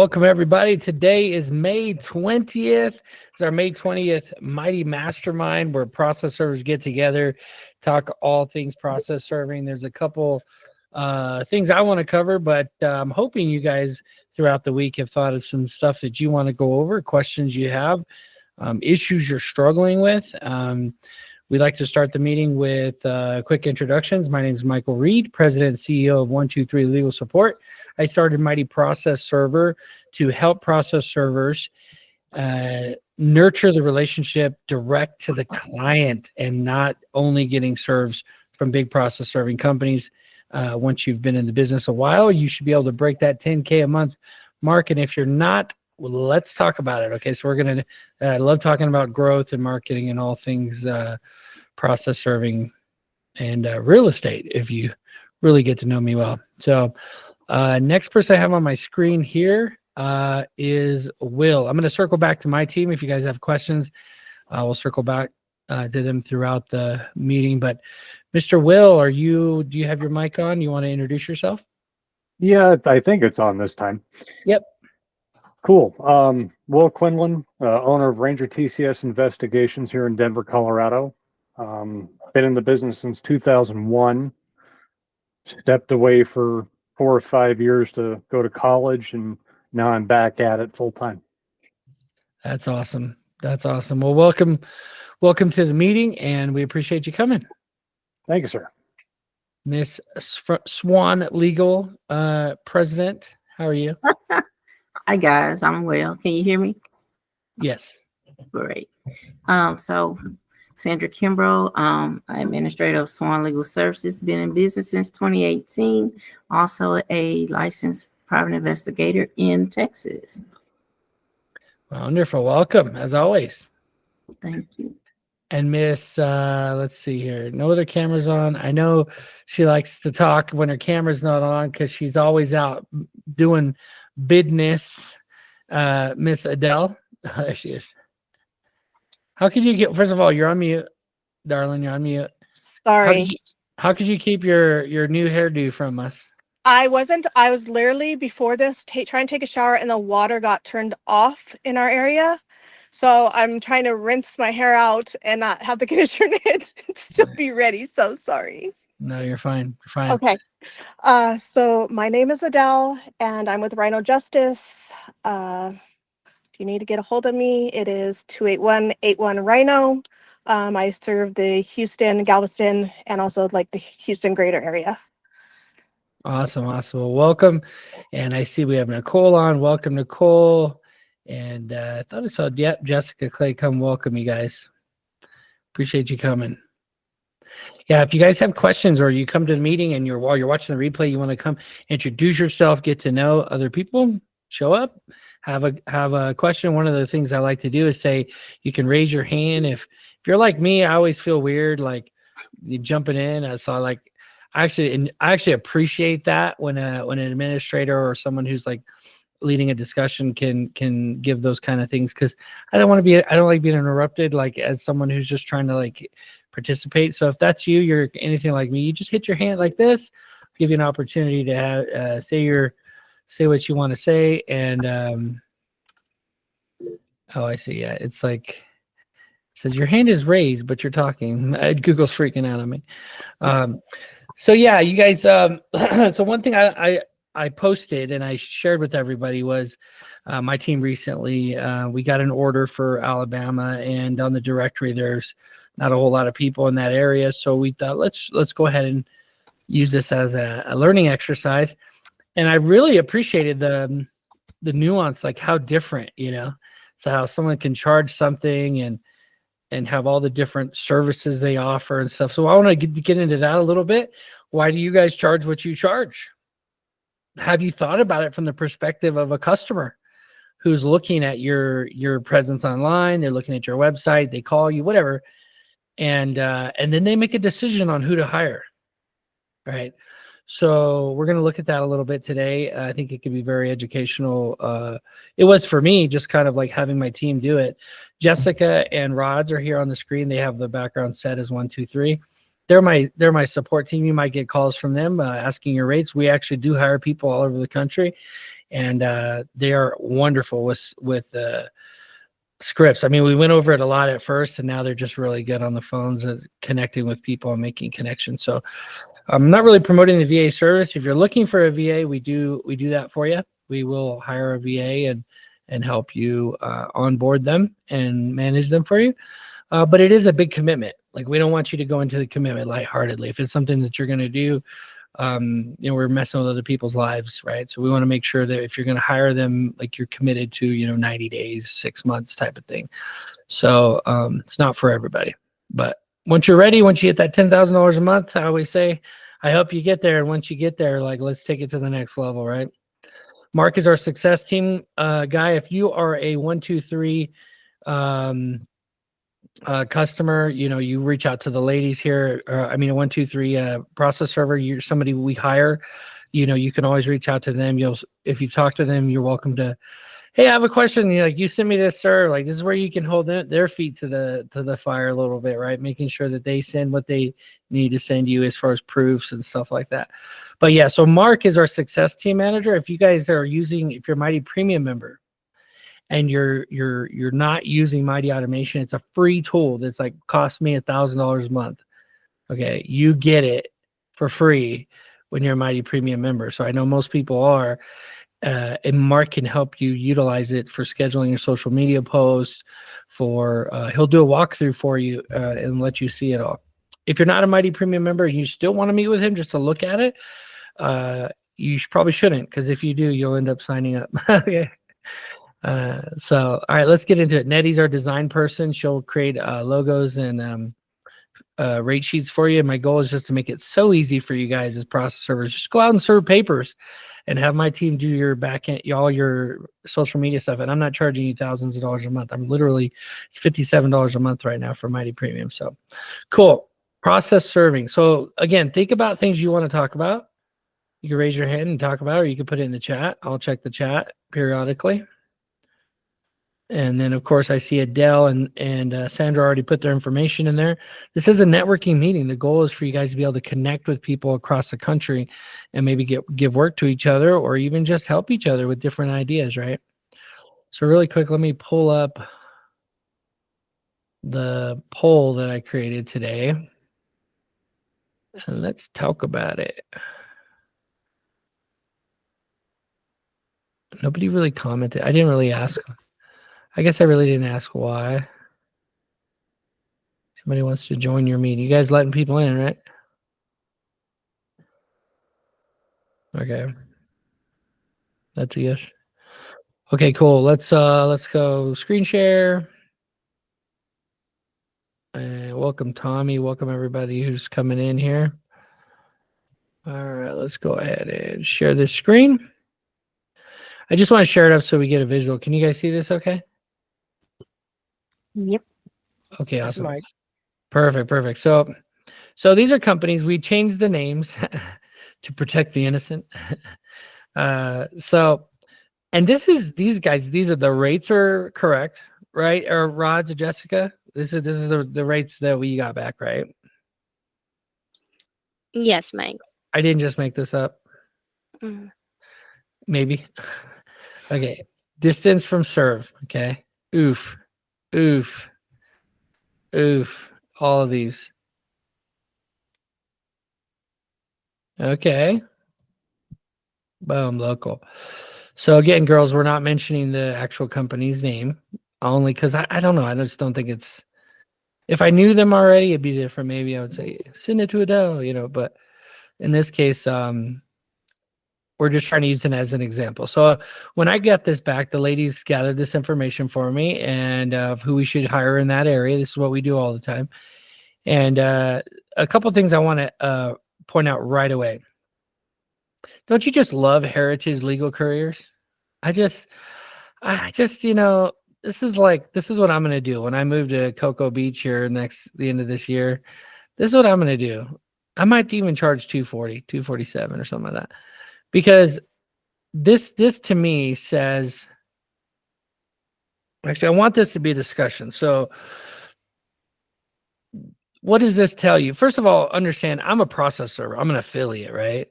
Welcome, everybody. Today is May 20th. It's our May 20th Mighty Mastermind where process servers get together, talk all things process serving. There's a couple things I want to cover, but I'm hoping you guys throughout the week have thought of some stuff that you want to go over, questions you have, issues you're struggling with. We'd like to start the meeting with quick introductions. My name is Michael Reid, President and CEO of 123 Legal Support. I started Mighty Process Server to help process servers nurture the relationship direct to the client and not only getting serves from big process serving companies. Once you've been in the business a while, you should be able to break that 10K a month mark. And if you're not, well, let's talk about it. Okay, so we're going to I love talking about growth and marketing and all things process serving and real estate if you really get to know me well. So next person I have on my screen here is Will. I'm going to circle back to my team. If you guys have questions, we'll circle back to them throughout the meeting. But Mr. Will, do you have your mic on? You want to introduce yourself? Yeah, I think it's on this time. Yep. Cool. Will Quinlan, owner of Ranger TCS Investigations here in Denver, Colorado. Been in the business since 2001. Stepped away for 4 or 5 years to go to college, and now I'm back at it full time. That's awesome. That's awesome. Well, welcome to the meeting, and we appreciate you coming. Thank you, sir. Miss Swan Legal President, how are you? Hi guys, I'm Will. Can you hear me? Yes. Great. So Sandra Kimbro, I'm administrator of Swan Legal Services, been in business since 2018, also a licensed private investigator in Texas. Wonderful. Welcome, as always. Thank you. And Miss, let's see here. No other cameras on. I know she likes to talk when her camera's not on because she's always out doing business. Miss Adele. There she is. How could you get, first of all, you're on mute, darling, you're on mute. Sorry. How could you keep your new hairdo from us? I was literally before this trying to take a shower and the water got turned off in our area. So I'm trying to rinse my hair out and not have the conditioner and still be ready. So sorry. No, you're fine. You're fine. Okay. So my name is Adele and I'm with Rhino Justice. If you need to get a hold of me, it is 281-81-RHINO. I serve the Houston, Galveston, and also like the Houston greater area. Awesome. Well, welcome. And I see we have Nicole on. Welcome, Nicole. And I thought I saw Jessica Clay come welcome you guys. Appreciate you coming. Yeah, if you guys have questions or you come to the meeting and while you're watching the replay, you want to come introduce yourself, get to know other people, show up, have a question. One of the things I like to do is say you can raise your hand. If you're like me, I always feel weird like you jumping in. So I actually appreciate that when an administrator or someone who's like leading a discussion can give those kind of things, because I don't like being interrupted like as someone who's just trying to like participate. So if that's you're anything like me, you just hit your hand like this, give you an opportunity to say what you want to say. And oh, I see. Yeah, it's like it says your hand is raised, but you're talking. Google's freaking out on me. So yeah, you guys. So one thing I posted and I shared with everybody was my team recently, we got an order for Alabama, and on the directory, there's not a whole lot of people in that area. So we thought, let's go ahead and use this as a learning exercise. And I really appreciated the nuance, like how different, so how someone can charge something and have all the different services they offer and stuff. So I want to get into that a little bit. Why do you guys charge what you charge? Have you thought about it from the perspective of a customer who's looking at your presence online? They're looking at your website, they call you, whatever. And then they make a decision on who to hire, right? So we're going to look at that a little bit today. I think it could be very educational. It was for me, just kind of like having my team do it. Jessica and Rods are here on the screen. They have the background set as 1, 2, 3. They're my support team. You might get calls from them asking your rates. We actually do hire people all over the country. and they are wonderful with scripts. I mean, we went over it a lot at first, and now they're just really good on the phones and connecting with people and making connections. So I'm not really promoting the VA service. If you're looking for a VA, we do that for you. We will hire a VA and help you onboard them and manage them for you. But it is a big commitment. Like, we don't want you to go into the commitment lightheartedly. If it's something that you're going to do, we're messing with other people's lives, right? So we want to make sure that if you're going to hire them, like, you're committed to, 90 days, 6 months type of thing. So it's not for everybody. But once you're ready, once you hit that $10,000 a month, I always say, I hope you get there. And once you get there, like, let's take it to the next level, right? Mark is our success team guy. If you are a 1, 2, 3 customer, you reach out to the ladies here. A 1, 2, 3 process server. You're somebody we hire. You can always reach out to them. If you've talked to them, you're welcome to. Hey, I have a question. You send me this, sir. Like, this is where you can hold their feet to the fire a little bit, right? Making sure that they send what they need to send you as far as proofs and stuff like that. But yeah, so Mark is our success team manager. If you guys are if you're Mighty Premium member and you're not using Mighty Automation, it's a free tool that's like cost me $1,000 a month. Okay, you get it for free when you're a Mighty Premium member. So I know most people are. And Mark can help you utilize it for scheduling your social media posts. He'll do a walkthrough for you and let you see it all. If you're not a Mighty Premium member, you still want to meet with him just to look at it. You probably shouldn't, because if you do, you'll end up signing up. Okay. So all right, let's get into it. Nettie's our design person. She'll create logos and rate sheets for you. And my goal is just to make it so easy for you guys as process servers. Just go out and serve papers and have my team do your backend, all your social media stuff. And I'm not charging you thousands of dollars a month. It's $57 a month right now for Mighty Premium. So cool. Process serving. So again, think about things you want to talk about. You can raise your hand and talk about it, or you can put it in the chat. I'll check the chat periodically. And then, of course, I see Adele and Sandra already put their information in there. This is a networking meeting. The goal is for you guys to be able to connect with people across the country and maybe give work to each other, or even just help each other with different ideas, right? So really quick, let me pull up the poll that I created today. And let's talk about it. Nobody really commented. I didn't really ask. I guess I really didn't ask why. Somebody wants to join your meeting. You guys letting people in, right? Okay. That's a yes. Okay, cool. Let's go screen share. And welcome Tommy. Welcome everybody who's coming in here. All right, let's go ahead and share this screen. I just want to share it up so we get a visual. Can you guys see this okay? Yep. Okay, awesome. Perfect. So these are companies. We changed the names to protect the innocent. And these guys, these are the rates are correct, right? Or Rods or Jessica? This is the rates that we got back, right? Yes, Mike. I didn't just make this up. Mm. Maybe. Okay. Distance from serve. Okay. Oof. All of these. Okay. Boom, local. So again, girls, we're not mentioning the actual company's name, only because I don't know. I just don't think it's. If I knew them already, it'd be different. Maybe I would say send it to Adele, but in this case, we're just trying to use it as an example. So when I get this back, the ladies gathered this information for me and of who we should hire in that area. This is what we do all the time. And a couple of things I want to point out right away. Don't you just love Heritage Legal Couriers? I just, this is what I'm going to do when I move to Cocoa Beach here the end of this year. This is what I'm going to do. I might even charge $240, $247 or something like that. Because this to me says, actually, I want this to be a discussion. So what does this tell you? First of all, understand I'm a process server. I'm an affiliate, right?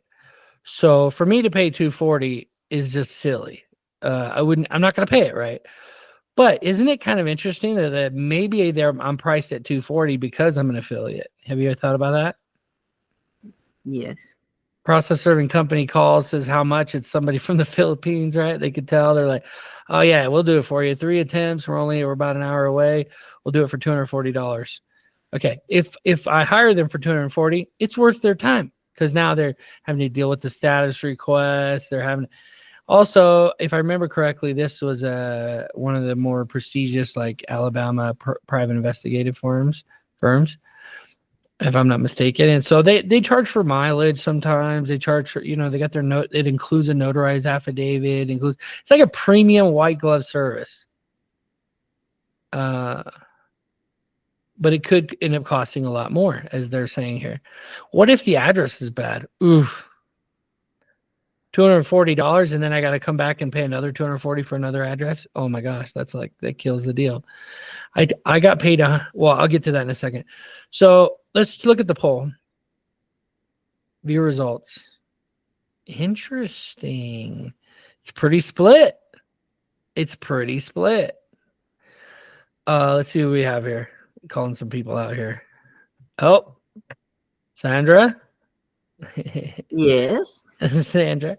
So for me to pay $240, is just silly. I'm not going to pay it, right? But isn't it kind of interesting that maybe I'm priced at 240 because I'm an affiliate? Have you ever thought about that? Yes. Process serving company calls, says how much. It's somebody from the Philippines, right? They could tell. They're like, oh yeah, we'll do it for you. 3 attempts. We're about an hour away. We'll do it for $240. Okay. If I hire them for 240, it's worth their time because now they're having to deal with the status request. They're having also, if I remember correctly, this was one of the more prestigious like Alabama private investigative firms, if I'm not mistaken. And so they charge for mileage sometimes. They charge for, they got their note. It includes a notarized affidavit. It's like a premium white glove service. But it could end up costing a lot more, as they're saying here. What if the address is bad? Oof. $240, and then I got to come back and pay another $240 for another address. Oh my gosh, that kills the deal. I got paid. Well, I'll get to that in a second. So let's look at the poll. View results. Interesting. It's pretty split. Let's see what we have here. Calling some people out here. Oh, Sandra. Yes. Sandra,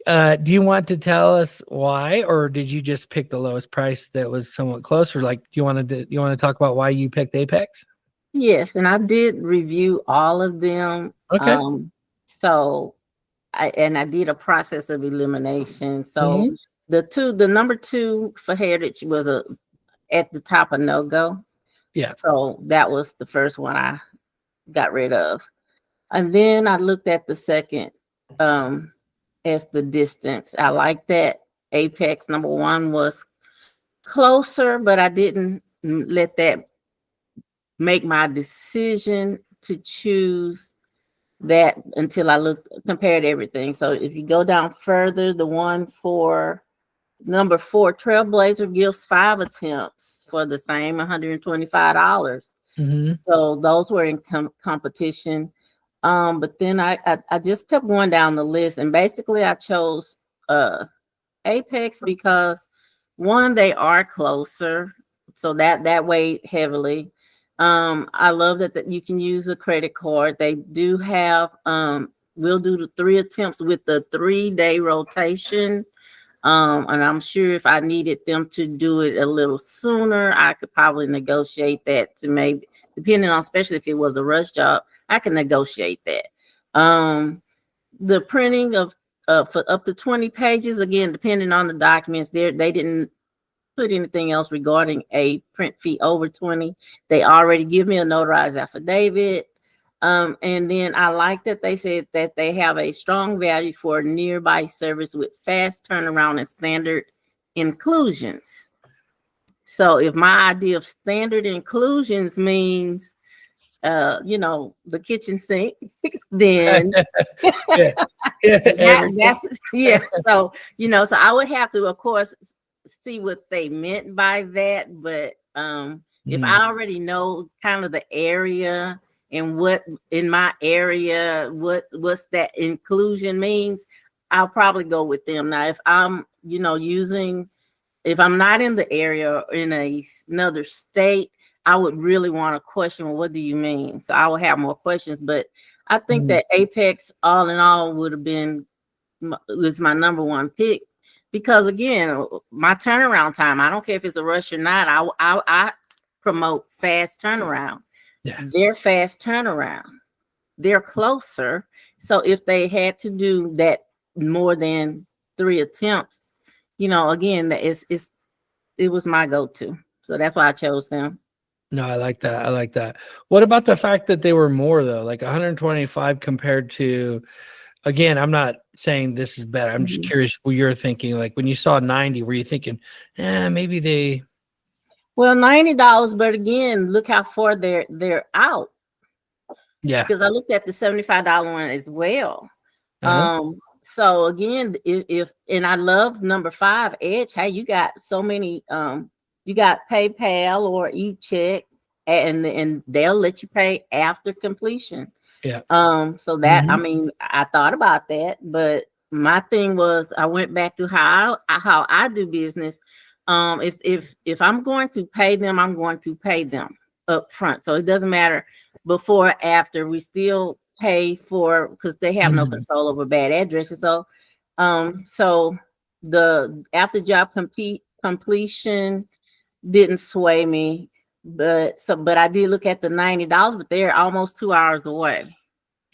do you want to tell us why, or did you just pick the lowest price that was somewhat closer? Like, do you want to talk about why you picked Apex? Yes, and I did review all of them. Okay. So I did a process of elimination. So the number 2 for Heritage was at the top of no-go. Yeah. So that was the first one I got rid of. And then I looked at the second as the distance. I like that Apex number 1 was closer, but I didn't let that make my decision to choose that until I compared everything. So if you go down further, the one for number 4, Trailblazer, gives 5 attempts for the same $125. So those were in competition. But then I just kept going down the list, and basically I chose Apex because 1, they are closer, so that weighed heavily. I love that you can use a credit card. They do have we'll do the 3 attempts with the 3-day rotation. And I'm sure if I needed them to do it a little sooner, I could probably negotiate that to maybe, depending on, especially if it was a rush job, I can negotiate that. The printing of for up to 20 pages, again, depending on the documents, they didn't put anything else regarding a print fee over 20. They already give me a notarized affidavit. And then I like that they said that they have a strong value for nearby service with fast turnaround and standard inclusions. So if my idea of standard inclusions means, the kitchen sink, then So, so I would have to, of course, see what they meant by that. But if I already know kind of the area and what in my area, what's that inclusion means, I'll probably go with them. Now, if I'm, if I'm not in the area or in another state, I would really want to question, well, what do you mean? So I will have more questions, but I think that Apex, all in all, was my number 1 pick because, again, my turnaround time, I don't care if it's a rush or not, I promote fast turnaround. Yeah. They're fast turnaround. They're closer. So if they had to do that more than 3 attempts, again, it was my go-to. So that's why I chose them. No, I like that. What about the fact that they were more, though, like 125 compared to, again, I'm not saying this is better. I'm just curious what you're thinking. Like when you saw 90, were you thinking, maybe they... Well, $90, but again, look how far they're out. Yeah. Because I looked at the $75 one as well. So again, and I love number 5, Edge. Hey, you got so many, you got PayPal or e-check, and they'll let you pay after completion. Yeah. So that, I mean, I thought about that, but my thing was I went back to how I do business. If I'm going to pay them, I'm going to pay them up front. So it doesn't matter before or after. We still pay for, because they have no control over bad addresses. So so the after job completion didn't sway me, but I did look at the $90, but they're almost 2 hours away.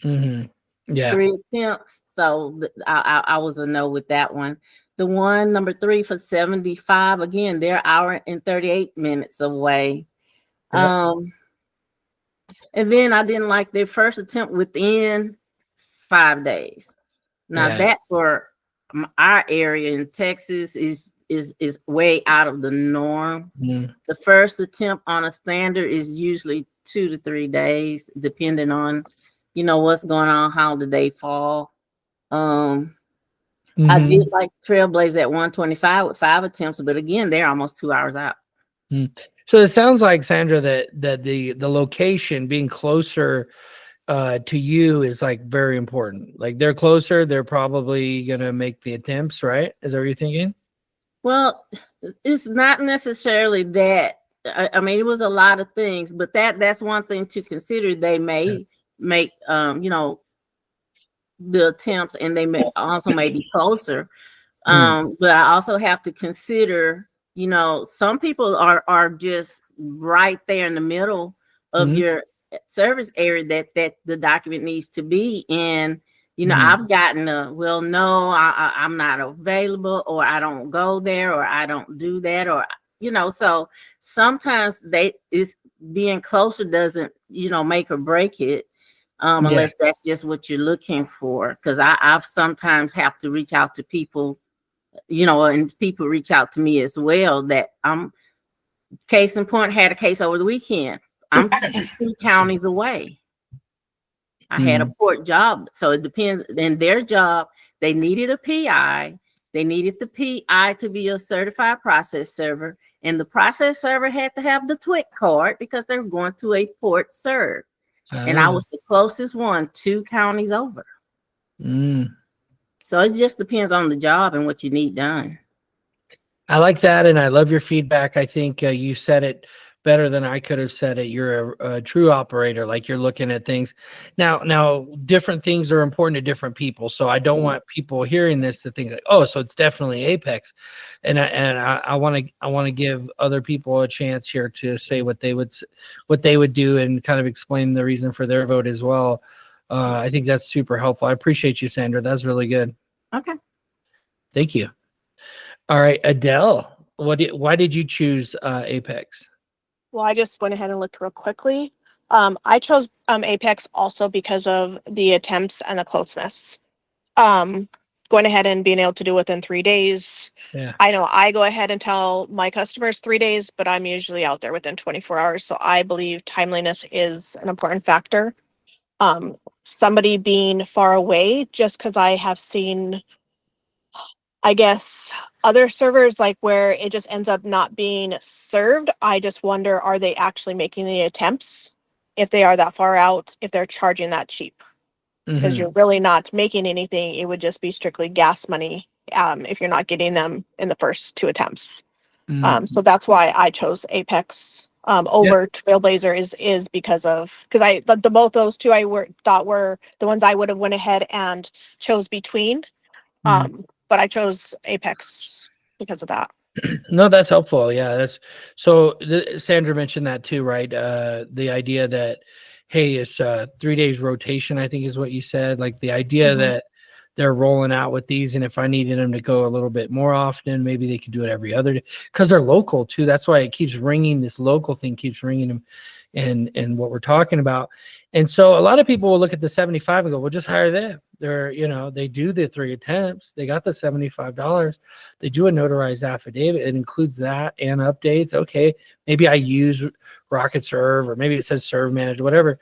Yeah. 3 attempts. So I was a no with that one. The one number 3 for 75, again, they're hour and 38 minutes away. Yep. And then I didn't like their first attempt within 5 days. Now Yeah. that for our area in Texas is way out of the norm. The first attempt on a standard is usually 2 to 3 days, depending on, what's going on, how the day fall. I did like Trailblazer at 125 with 5 attempts, but again, they're almost 2 hours out. So it sounds like, Sandra, that the location being closer to you is like very important. Like they're closer, they're probably gonna make the attempts, right? Is that what you're thinking? Well, it's not necessarily that. I mean, it was a lot of things, but that's one thing to consider. They may make the attempts, and they may also may be closer. But I also have to consider, some people are just right there in the middle of your service area that the document needs to be in. I've gotten well, no, I'm not available, or I don't go there, or I don't do that, or so sometimes being closer doesn't make or break it, unless that's just what you're looking for. Because I've sometimes have to reach out to people, and people reach out to me as well. That case in point, had a case over the weekend. I'm 2 counties away. I had a port job, so it depends. In their job, they needed a PI. They needed the PI to be a certified process server, and the process server had to have the TWIC card because they were going to a port serve. And I was the closest one, 2 counties over. So it just depends on the job and what you need done. I like that, and I love your feedback. I think you said it better than I could have said it. You're a true operator. Like you're looking at things. Now, different things are important to different people. So I don't want people hearing this to think like, oh, so it's definitely Apex. And I want to give other people a chance here to say what they would do and kind of explain the reason for their vote as well. I think that's super helpful. I appreciate you, Sandra. That's really good. Okay. Thank you. All right, Adele, why did you choose Apex? Well, I just went ahead and looked real quickly. I chose Apex also because of the attempts and the closeness. Going ahead and being able to do within 3 days. Yeah. I know I go ahead and tell my customers 3 days, but I'm usually out there within 24 hours. So I believe timeliness is an important factor. Somebody being far away, just because I have seen, I guess, other servers like where it just ends up not being served. I just wonder, are they actually making the attempts? If they are that far out, if they're charging that cheap, because you're really not making anything. It would just be strictly gas money if you're not getting them in the first 2 attempts. So that's why I chose Apex over Trailblazer is because I the both those 2 I thought were the ones I would have went ahead and chose between. But I chose Apex because of that. No, that's helpful. Yeah, that's so. Sandra mentioned that too, right? The idea that, hey, it's 3 days rotation, I think is what you said. Like the idea that they're rolling out with these, and if I needed them to go a little bit more often, maybe they could do it every other day because they're local too. That's why it keeps ringing. This local thing keeps ringing them, and what we're talking about. And so a lot of people will look at the 75 and go, well, just hire them. They're, they do the 3 attempts. They got the $75. They do a notarized affidavit. It includes that and updates. Okay, maybe I use Rocket Serve, or maybe it says Serve Manager, whatever.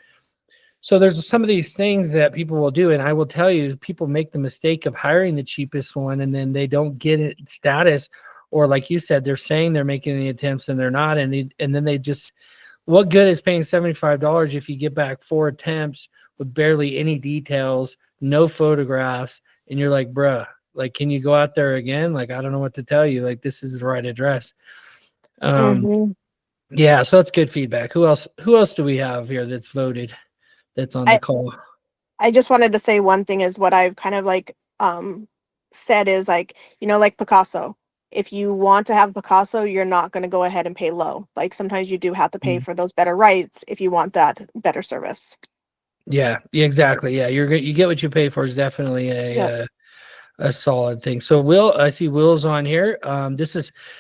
So there's some of these things that people will do. And I will tell you, people make the mistake of hiring the cheapest one, and then they don't get it status. Or like you said, they're saying they're making the attempts and they're not. And then they just, what good is paying $75 if you get back 4 attempts with barely any details, no photographs, and you're like, bruh, Like, can you go out there again? Like, I don't know what to tell you. Like, this is the right address. Mhm. Yeah, so that's good feedback. Who else do we have here that's voted, that's on the I call? I just wanted to say one thing is what I've kind of like said is like, like Picasso. If you want to have Picasso, you're not going to go ahead and pay low. Like sometimes you do have to pay Mhm. for those better rights if you want that better service. Yeah, exactly. Yeah, you get what you pay for is definitely Yep. a solid thing. So Will, I see Will's on here.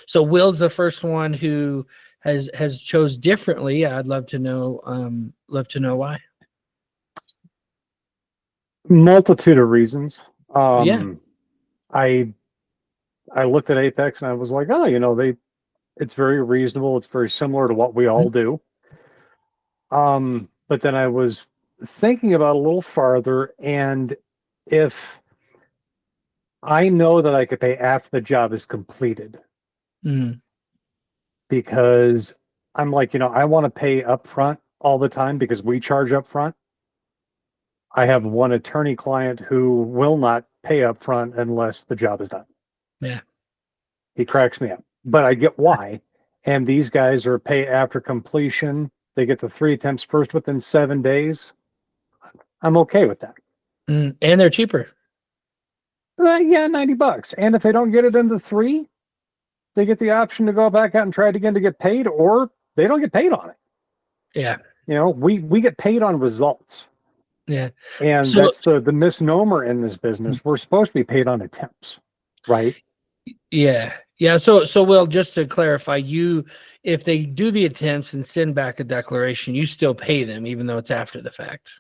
So Will's the first one who has chose differently. I'd love to know why. Multitude of reasons. Yeah. I I looked at Apex and I was like, oh, it's very reasonable. It's very similar to what we all do. But then I was thinking about a little farther, and if I know that I could pay after the job is completed, Mm, because I'm like, I want to pay upfront all the time because we charge upfront. I have one attorney client who will not pay upfront unless the job is done. yeah. He cracks me up, but I get why. And these guys are pay after completion. They get the 3 attempts first within 7 days. I'm okay with that. And they're cheaper. Yeah, $90. And if they don't get it in the 3, they get the option to go back out and try it again to get paid, or they don't get paid on it. Yeah. We get paid on results. Yeah. And So that's the misnomer in this business. We're supposed to be paid on attempts, right? yeah. Yeah. So Will, just to clarify, if they do the attempts and send back a declaration, you still pay them even though it's after the fact.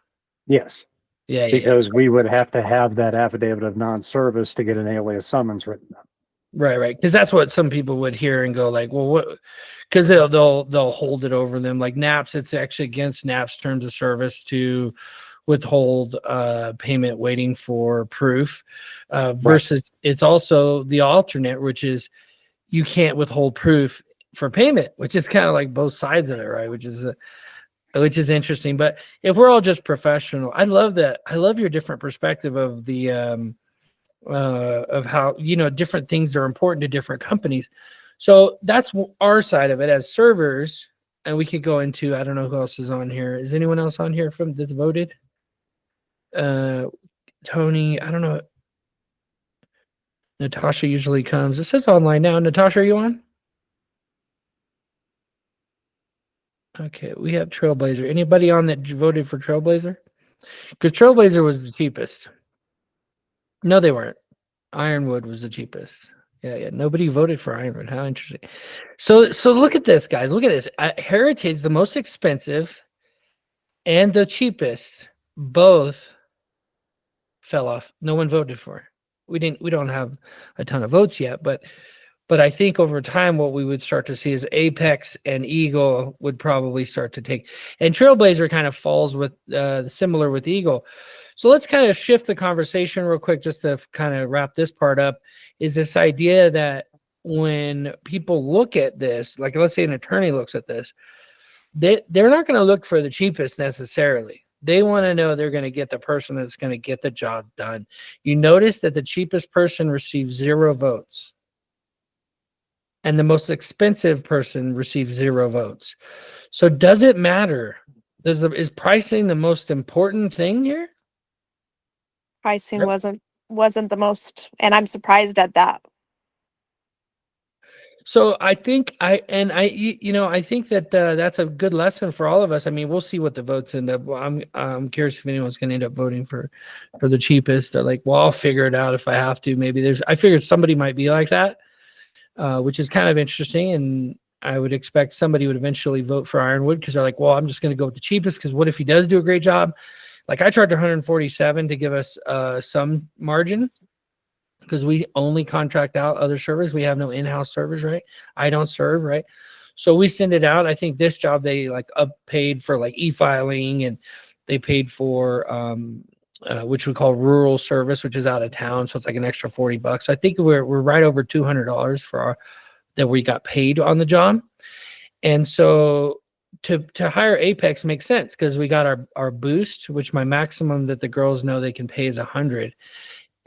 Yes. Yeah. Because we would have to have that affidavit of non-service to get an alias summons written up. Right. Because that's what some people would hear and go like, well, what? Because they'll hold it over them. Like NAPS, it's actually against NAPS terms of service to withhold payment waiting for proof. Versus it's also the alternate, which is you can't withhold proof for payment, which is kind of like both sides of it, right? Which is interesting. But if we're all just professional, I love that. I love your different perspective of the of how different things are important to different companies. So that's our side of it as servers, and we could go into, I don't know who else is on here. Is anyone else on here from that's voted? Tony, I don't know. Natasha usually comes. It says online now. Natasha, are you on? Okay, we have Trailblazer. Anybody on that voted for Trailblazer? Because Trailblazer was the cheapest. No, they weren't. Ironwood was the cheapest. Yeah. Nobody voted for Ironwood. How interesting. So look at this, guys. Look at this. Heritage, the most expensive and the cheapest, both fell off. No one voted for it. We don't have a ton of votes yet, but I think over time what we would start to see is Apex and Eagle would probably start to take, and Trailblazer kind of falls with similar with Eagle. So let's kind of shift the conversation real quick just to kind of wrap this part up, is this idea that when people look at this, like let's say an attorney looks at this, they're not going to look for the cheapest necessarily. They want to know they're going to get the person that's going to get the job done. You notice that the cheapest person receives 0 votes and the most expensive person receives 0 votes. So does it matter? Is pricing the most important thing here? Pricing wasn't the most, and I'm surprised at that. So I think I think that that's a good lesson for all of us. I mean, we'll see what the votes end up. Well, I'm curious if anyone's going to end up voting for the cheapest. Or like, well, I'll figure it out if I have to. Maybe I figured somebody might be like that, which is kind of interesting. And I would expect somebody would eventually vote for Ironwood because they're like, well, I'm just going to go with the cheapest because what if he does do a great job? Like I charge 147 to give us some margin, because we only contract out other servers. We have no in-house servers, right? I don't serve, right? So we send it out. I think this job they like paid for like e-filing, and they paid for which we call rural service, which is out of town. So it's like an extra $40. I think we're right over $200 for that we got paid on the job. And so to hire Apex makes sense because we got our boost, which my maximum that the girls know they can pay is 100.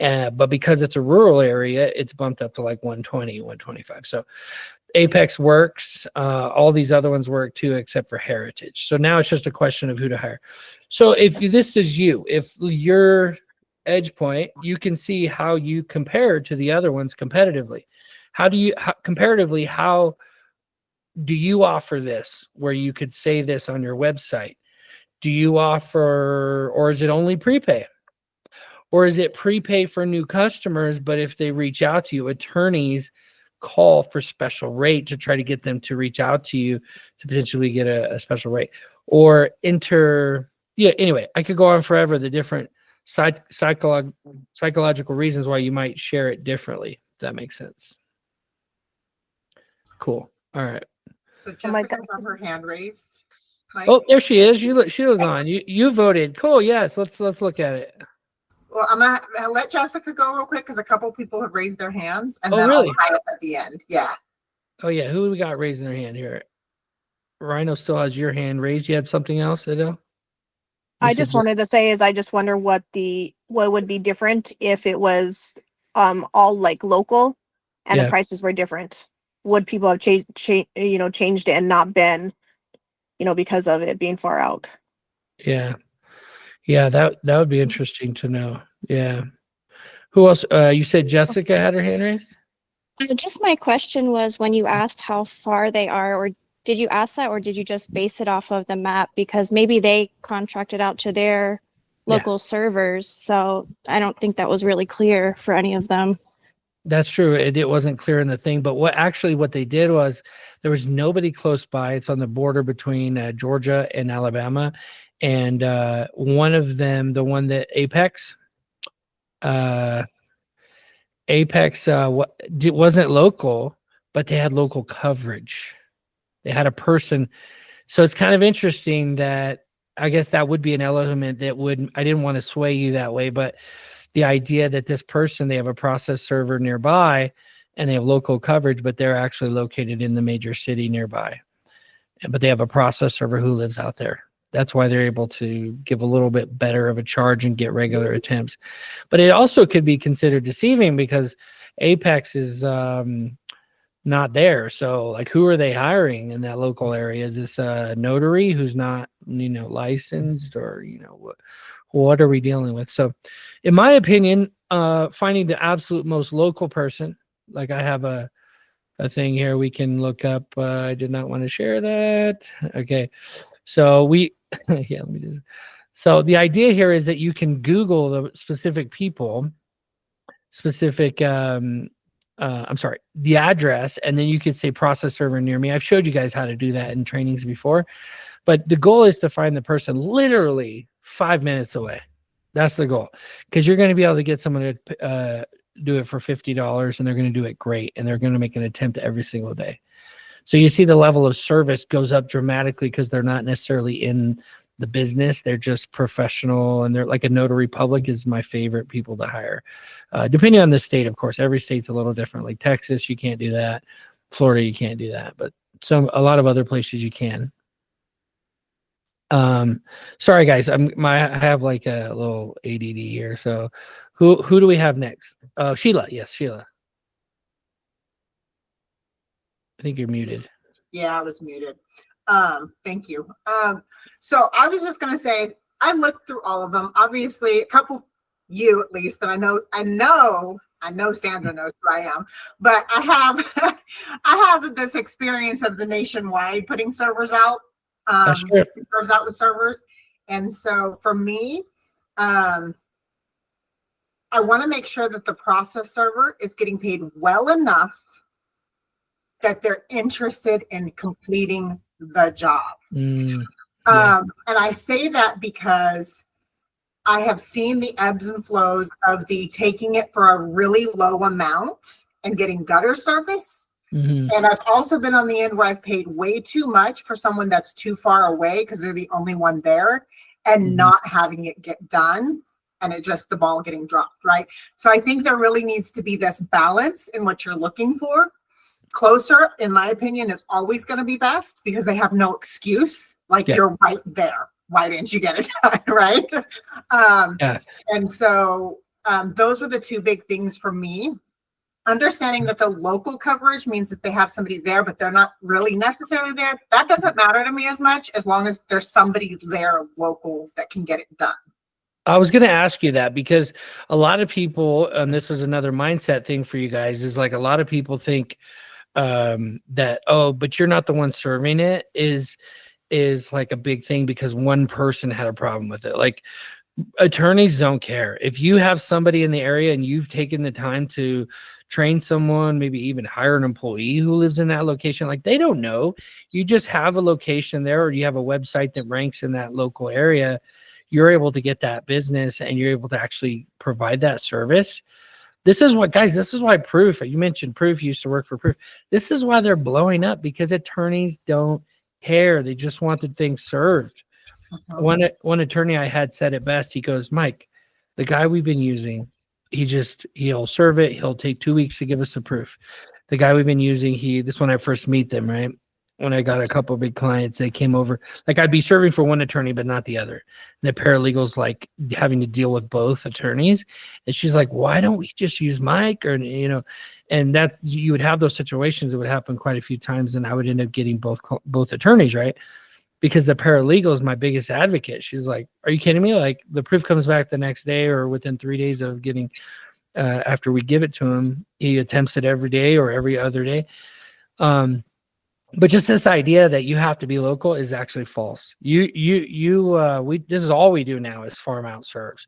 But because it's a rural area, it's bumped up to like 120, 125. So Apex works. All these other ones work too, except for Heritage. So now it's just a question of who to hire. So if this is you, if you're Edge Point, you can see how you compare to the other ones competitively. Comparatively, how do you offer this where you could say this on your website? Do you offer, or is it only prepay? Or is it prepay for new customers, but if they reach out to you, attorneys call for special rate to try to get them to reach out to you to potentially get a special rate? Or anyway, I could go on forever, the different psychological reasons why you might share it differently, if that makes sense. Cool. All right. So Oh my Jessica's gosh. on her hand raised. Mike? Oh, there she is. She was on. You voted. Cool. Yes. Let's look at it. Well, I'm gonna let Jessica go real quick because a couple people have raised their hands, and Oh, then really? I'll tie up at the end. Yeah. Oh yeah. Who we got raising their hand here? Rhino still has your hand raised. You had something else, Adele? I just wanted to say I just wonder what would be different if it was all like local and Yeah. the prices were different. Would people have changed it and not been, because of it being far out? Yeah. Yeah, that would be interesting to know. Yeah. Who else? You said Jessica had her hand raised? Just my question was, when you asked how far they are, or did you ask that, or did you just base it off of the map? Because maybe they contracted out to their local servers. So I don't think that was really clear for any of them. That's true. It wasn't clear in the thing, but what they did was there was nobody close by. It's on the border between Georgia and Alabama. And one of them, the one that Apex wasn't local, but they had local coverage. They had a person. So it's kind of interesting that I guess that would be an element that I didn't want to sway you that way, but the idea that this person, they have a process server nearby and they have local coverage, but they're actually located in the major city nearby. But they have a process server who lives out there. That's why they're able to give a little bit better of a charge and get regular attempts. But it also could be considered deceiving because Apex is not there. So like, who are they hiring in that local area? Is this a notary who's not, licensed, or, what are we dealing with? So in my opinion, finding the absolute most local person, like I have a thing here we can look up. I did not want to share that. Okay. So so the idea here is that you can Google the specific people, the address, and then you could say process server near me. I've showed you guys how to do that in trainings before, but the goal is to find the person literally 5 minutes away. That's the goal, because you're going to be able to get someone to do it for $50, and they're going to do it great, and they're going to make an attempt every single day. So you see the level of service goes up dramatically because they're not necessarily in the business. They're just professional, and they're like a notary public is my favorite people to hire. Depending on the state, of course, every state's a little different. Like Texas, you can't do that. Florida, you can't do that, but a lot of other places you can. Sorry guys, I have like a little ADD here. So who do we have next? Sheila. Yes, Sheila. I think you're muted. Yeah, I was muted. Thank you. So I was just gonna say I looked through all of them. Obviously, a couple, you at least, and I know Sandra knows who I am, but I have this experience of the nationwide putting servers out. Sure. Servers out with servers, and so for me, I want to make sure that the process server is getting paid well enough that they're interested in completing the job. Yeah. And I say that because I have seen the ebbs and flows of the taking it for a really low amount and getting gutter service. Mm-hmm. And I've also been on the end where I've paid way too much for someone that's too far away because they're the only one there, and not having it get done, and the ball getting dropped, right? So I think there really needs to be this balance in what you're looking for. Closer, in my opinion, is always going to be best because they have no excuse. Like, you're right there. Why didn't you get it done, right? And so Those were the two big things for me. Understanding that the local coverage means that they have somebody there, but they're not really necessarily there. That doesn't matter to me as much as long as there's somebody there local that can get it done. I was going to ask you that because a lot of people, and this is another mindset thing for you guys, is like a lot of people think that, oh, but you're not the one serving it is like a big thing because one person had a problem with it. Like attorneys don't care. If you have somebody in the area and you've taken the time to train someone, maybe even hire an employee who lives in that location, like they don't know. You just have a location there or you have a website that ranks in that local area. You're able to get that business and you're able to actually provide that service. This is what, guys, this is why Proof, you mentioned Proof used to work for Proof. This is why they're blowing up because attorneys don't care. They just want the thing served. One attorney I had said it best. He goes, Mike, the guy we've been using, he'll serve it. He'll take 2 weeks to give us the proof. The guy we've been using, this when I first meet them, right? When I got a couple of big clients, they came over. Like I'd be serving for one attorney, but not the other. And the paralegal's like having to deal with both attorneys. And she's like, why don't we just use Mike? Or, and that you would have those situations. It would happen quite a few times. And I would end up getting both attorneys, right? Because the paralegal is my biggest advocate. She's like, are you kidding me? Like the proof comes back the next day or within 3 days of getting, after we give it to him, he attempts it every day or every other day. But just this idea that you have to be local is actually false. This is all we do now is farm out serves.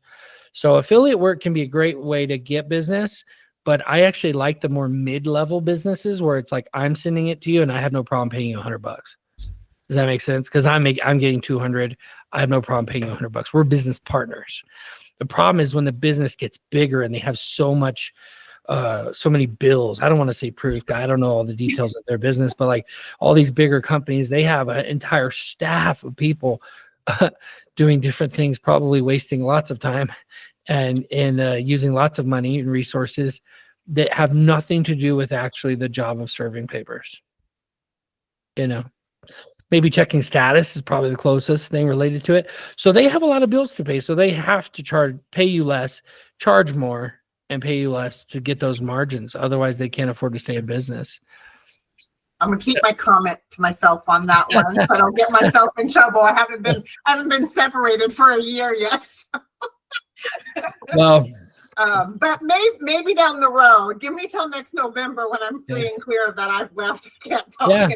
So affiliate work can be a great way to get business, but I actually like the more mid-level businesses where it's like, I'm sending it to you and I have no problem paying you $100. Does that make sense? Because I'm getting 200. I have no problem paying you $100. We're business partners. The problem is when the business gets bigger and they have so many bills. I don't want to say Proof. I don't know all the details of their business, but like all these bigger companies, they have an entire staff of people doing different things, probably wasting lots of time and using lots of money and resources that have nothing to do with actually the job of serving papers. Maybe checking status is probably the closest thing related to it. So they have a lot of bills to pay. So they have to pay you less, charge more, and pay you less to get those margins. Otherwise, they can't afford to stay in business. I'm gonna keep my comment to myself on that one, so I don't get myself in trouble. I haven't been separated for a year yet. So. Well, but maybe down the road. Give me till next November when I'm free and clear of that. I've left. I can't talk anymore.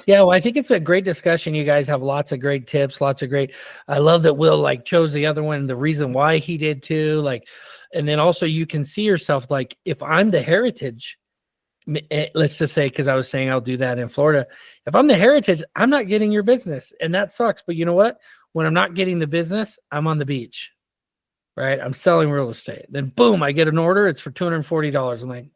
Yeah, well, I think it's a great discussion. You guys have lots of great tips, I love that Will chose the other one, the reason why he did too. And then also you can see yourself, if I'm the heritage, let's just say, because I was saying I'll do that in Florida. If I'm the heritage, I'm not getting your business. And that sucks. But you know what? When I'm not getting the business, I'm on the beach, right? I'm selling real estate. Then boom, I get an order. It's for $240. I'm like,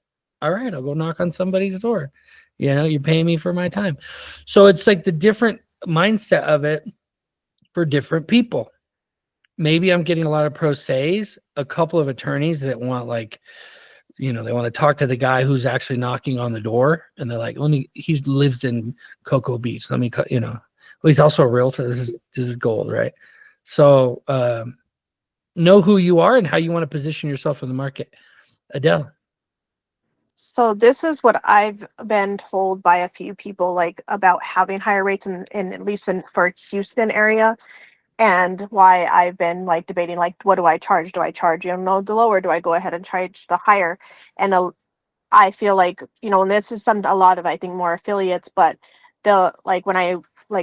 all right, I'll go knock on somebody's door. You're paying me for my time. So it's like the different mindset of it for different people. Maybe I'm getting a lot of pro se's, a couple of attorneys that want they want to talk to the guy who's actually knocking on the door. And they're like, he lives in Cocoa Beach. Well, he's also a realtor. This is gold, right? So know who you are and how you want to position yourself in the market. Adele. So this is what I've been told by a few people, about having higher rates in at least for Houston area, and why I've been debating, what do I charge? Do I charge, the lower? Do I go ahead and charge the higher? And I feel and this is a lot of, I think, more affiliates, but when I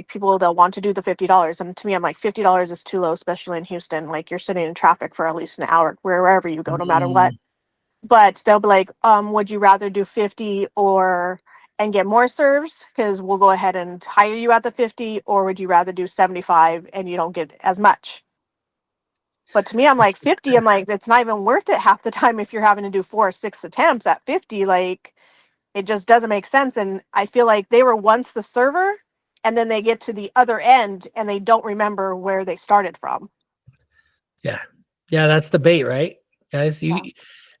people they'll want to do the $50, and to me, I'm like, $50 is too low, especially in Houston. You're sitting in traffic for at least an hour wherever you go, no matter what. But they'll be like, would you rather do 50 and get more serves? Because we'll go ahead and hire you at the 50, or would you rather do 75 and you don't get as much? But to me, I'm like 50. I'm like, it's not even worth it half the time if you're having to do 4 or 6 attempts at 50. It just doesn't make sense. And I feel like they were once the server, and then they get to the other end and they don't remember where they started from. Yeah, that's the bait, right, guys?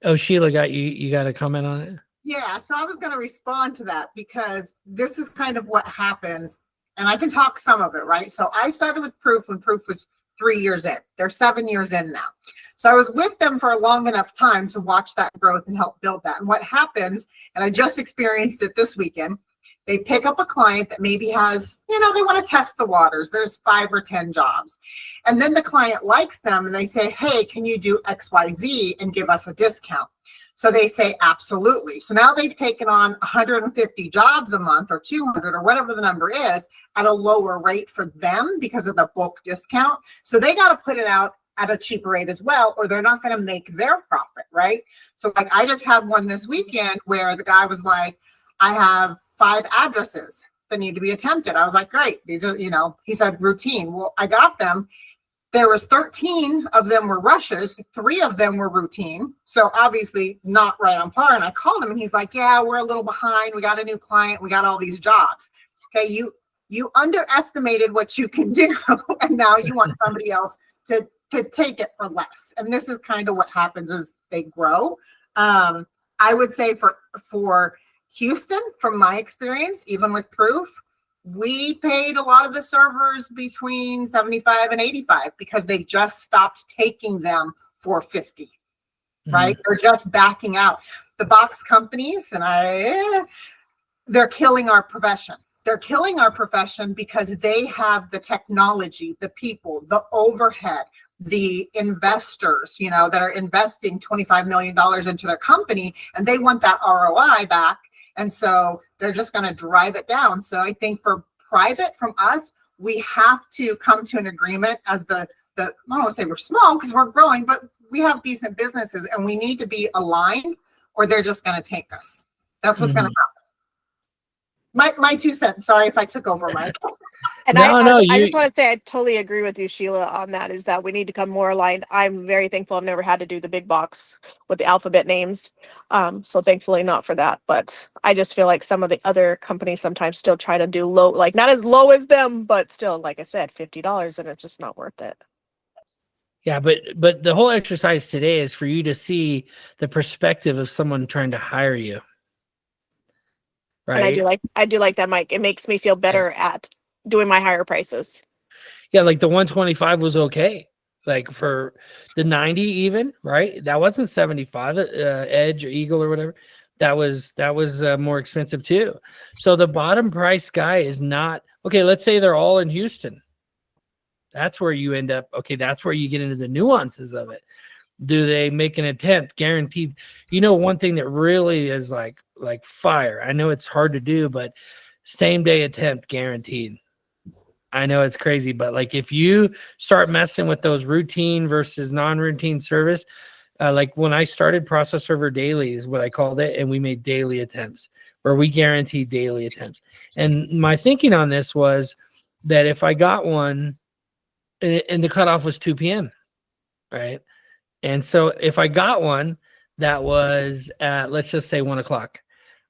Oh, Sheila, you got a comment on it? Yeah, so I was going to respond to that because this is kind of what happens, and I can talk some of it, right? So I started with Proof when Proof was 3 years in. They're 7 years in now. So I was with them for a long enough time to watch that growth and help build that. And what happens, and I just experienced it this weekend, they pick up a client that maybe has, they want to test the waters. There's 5 or 10 jobs. And then the client likes them and they say, hey, can you do XYZ and give us a discount? So they say, absolutely. So now they've taken on 150 jobs a month or 200 or whatever the number is at a lower rate for them because of the bulk discount. So they got to put it out at a cheaper rate as well, or they're not going to make their profit, right? So like I just had one this weekend where the guy was like, I have 5 addresses that need to be attempted. I was like, great. These are, he said routine. Well, I got them. There was 13 of them were rushes. 3 of them were routine. So obviously not right on par. And I called him and he's like, yeah, we're a little behind. We got a new client. We got all these jobs. Okay. You underestimated what you can do. And now you want somebody else to take it for less. And this is kind of what happens as they grow. I would say for Houston, from my experience, even with Proof, we paid a lot of the servers between 75 and 85 because they just stopped taking them for 50, right? They're just backing out. The box companies, they're killing our profession. They're killing our profession because they have the technology, the people, the overhead, the investors, that are investing $25 million into their company, and they want that ROI back. And so they're just going to drive it down. So I think for private from us, we have to come to an agreement as I don't want to say we're small because we're growing, but we have decent businesses and we need to be aligned or they're just going to take us. That's what's going to happen. My 2 cents. Sorry if I took over, Mike. And I just want to say I totally agree with you, Sheila, on that, is that we need to come more aligned. I'm very thankful I've never had to do the big box with the alphabet names. So thankfully not for that. But I just feel like some of the other companies sometimes still try to do low, like not as low as them, but still, like I said, $50, and it's just not worth it. Yeah, but the whole exercise today is for you to see the perspective of someone trying to hire you. Right. And I do like that, Mike. It makes me feel better at doing my higher prices. Yeah, like the 125 was okay. Like for the 90 even, right? That wasn't 75 Edge or Eagle or whatever. That was more expensive too. So the bottom price guy is not okay. Let's say they're all in Houston. That's where you end up. Okay, that's where you get into the nuances of it. Do they make an attempt? Guaranteed. One thing that really is like fire. I know it's hard to do, but same day attempt guaranteed. I know it's crazy, but like if you start messing with those routine versus non-routine service, like when I started Process Server Daily is what I called it, and we made daily attempts where we guaranteed daily attempts. And my thinking on this was that if I got one, and the cutoff was 2 p.m., right? And so if I got one that was at, let's just say 1 o'clock,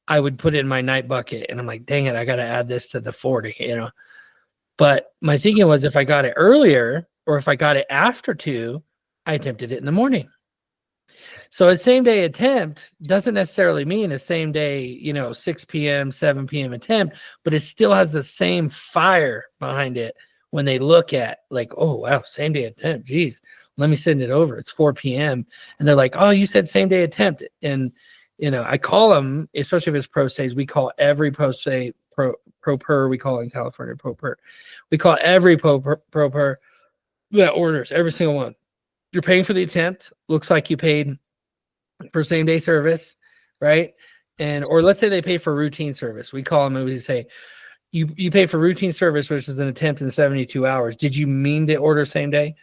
I would put it in my night bucket. And I'm like, dang it, I got to add this to the 40, But my thinking was if I got it earlier or if I got it after 2, I attempted it in the morning. So a same day attempt doesn't necessarily mean a same day, 6 p.m., 7 p.m. attempt, but it still has the same fire behind it when they look at like, oh, wow, same day attempt. Geez, let me send it over. It's 4 p.m. And they're like, oh, you said same day attempt. And, I call them, especially if it's pro says, we call every pro say pro per, we call it in California pro per. We call every pro per that orders, every single one. You're paying for the attempt. Looks like you paid for same day service, right? Or let's say they pay for routine service. We call them and we say, you pay for routine service, which is an attempt in 72 hours. Did you mean to order same day?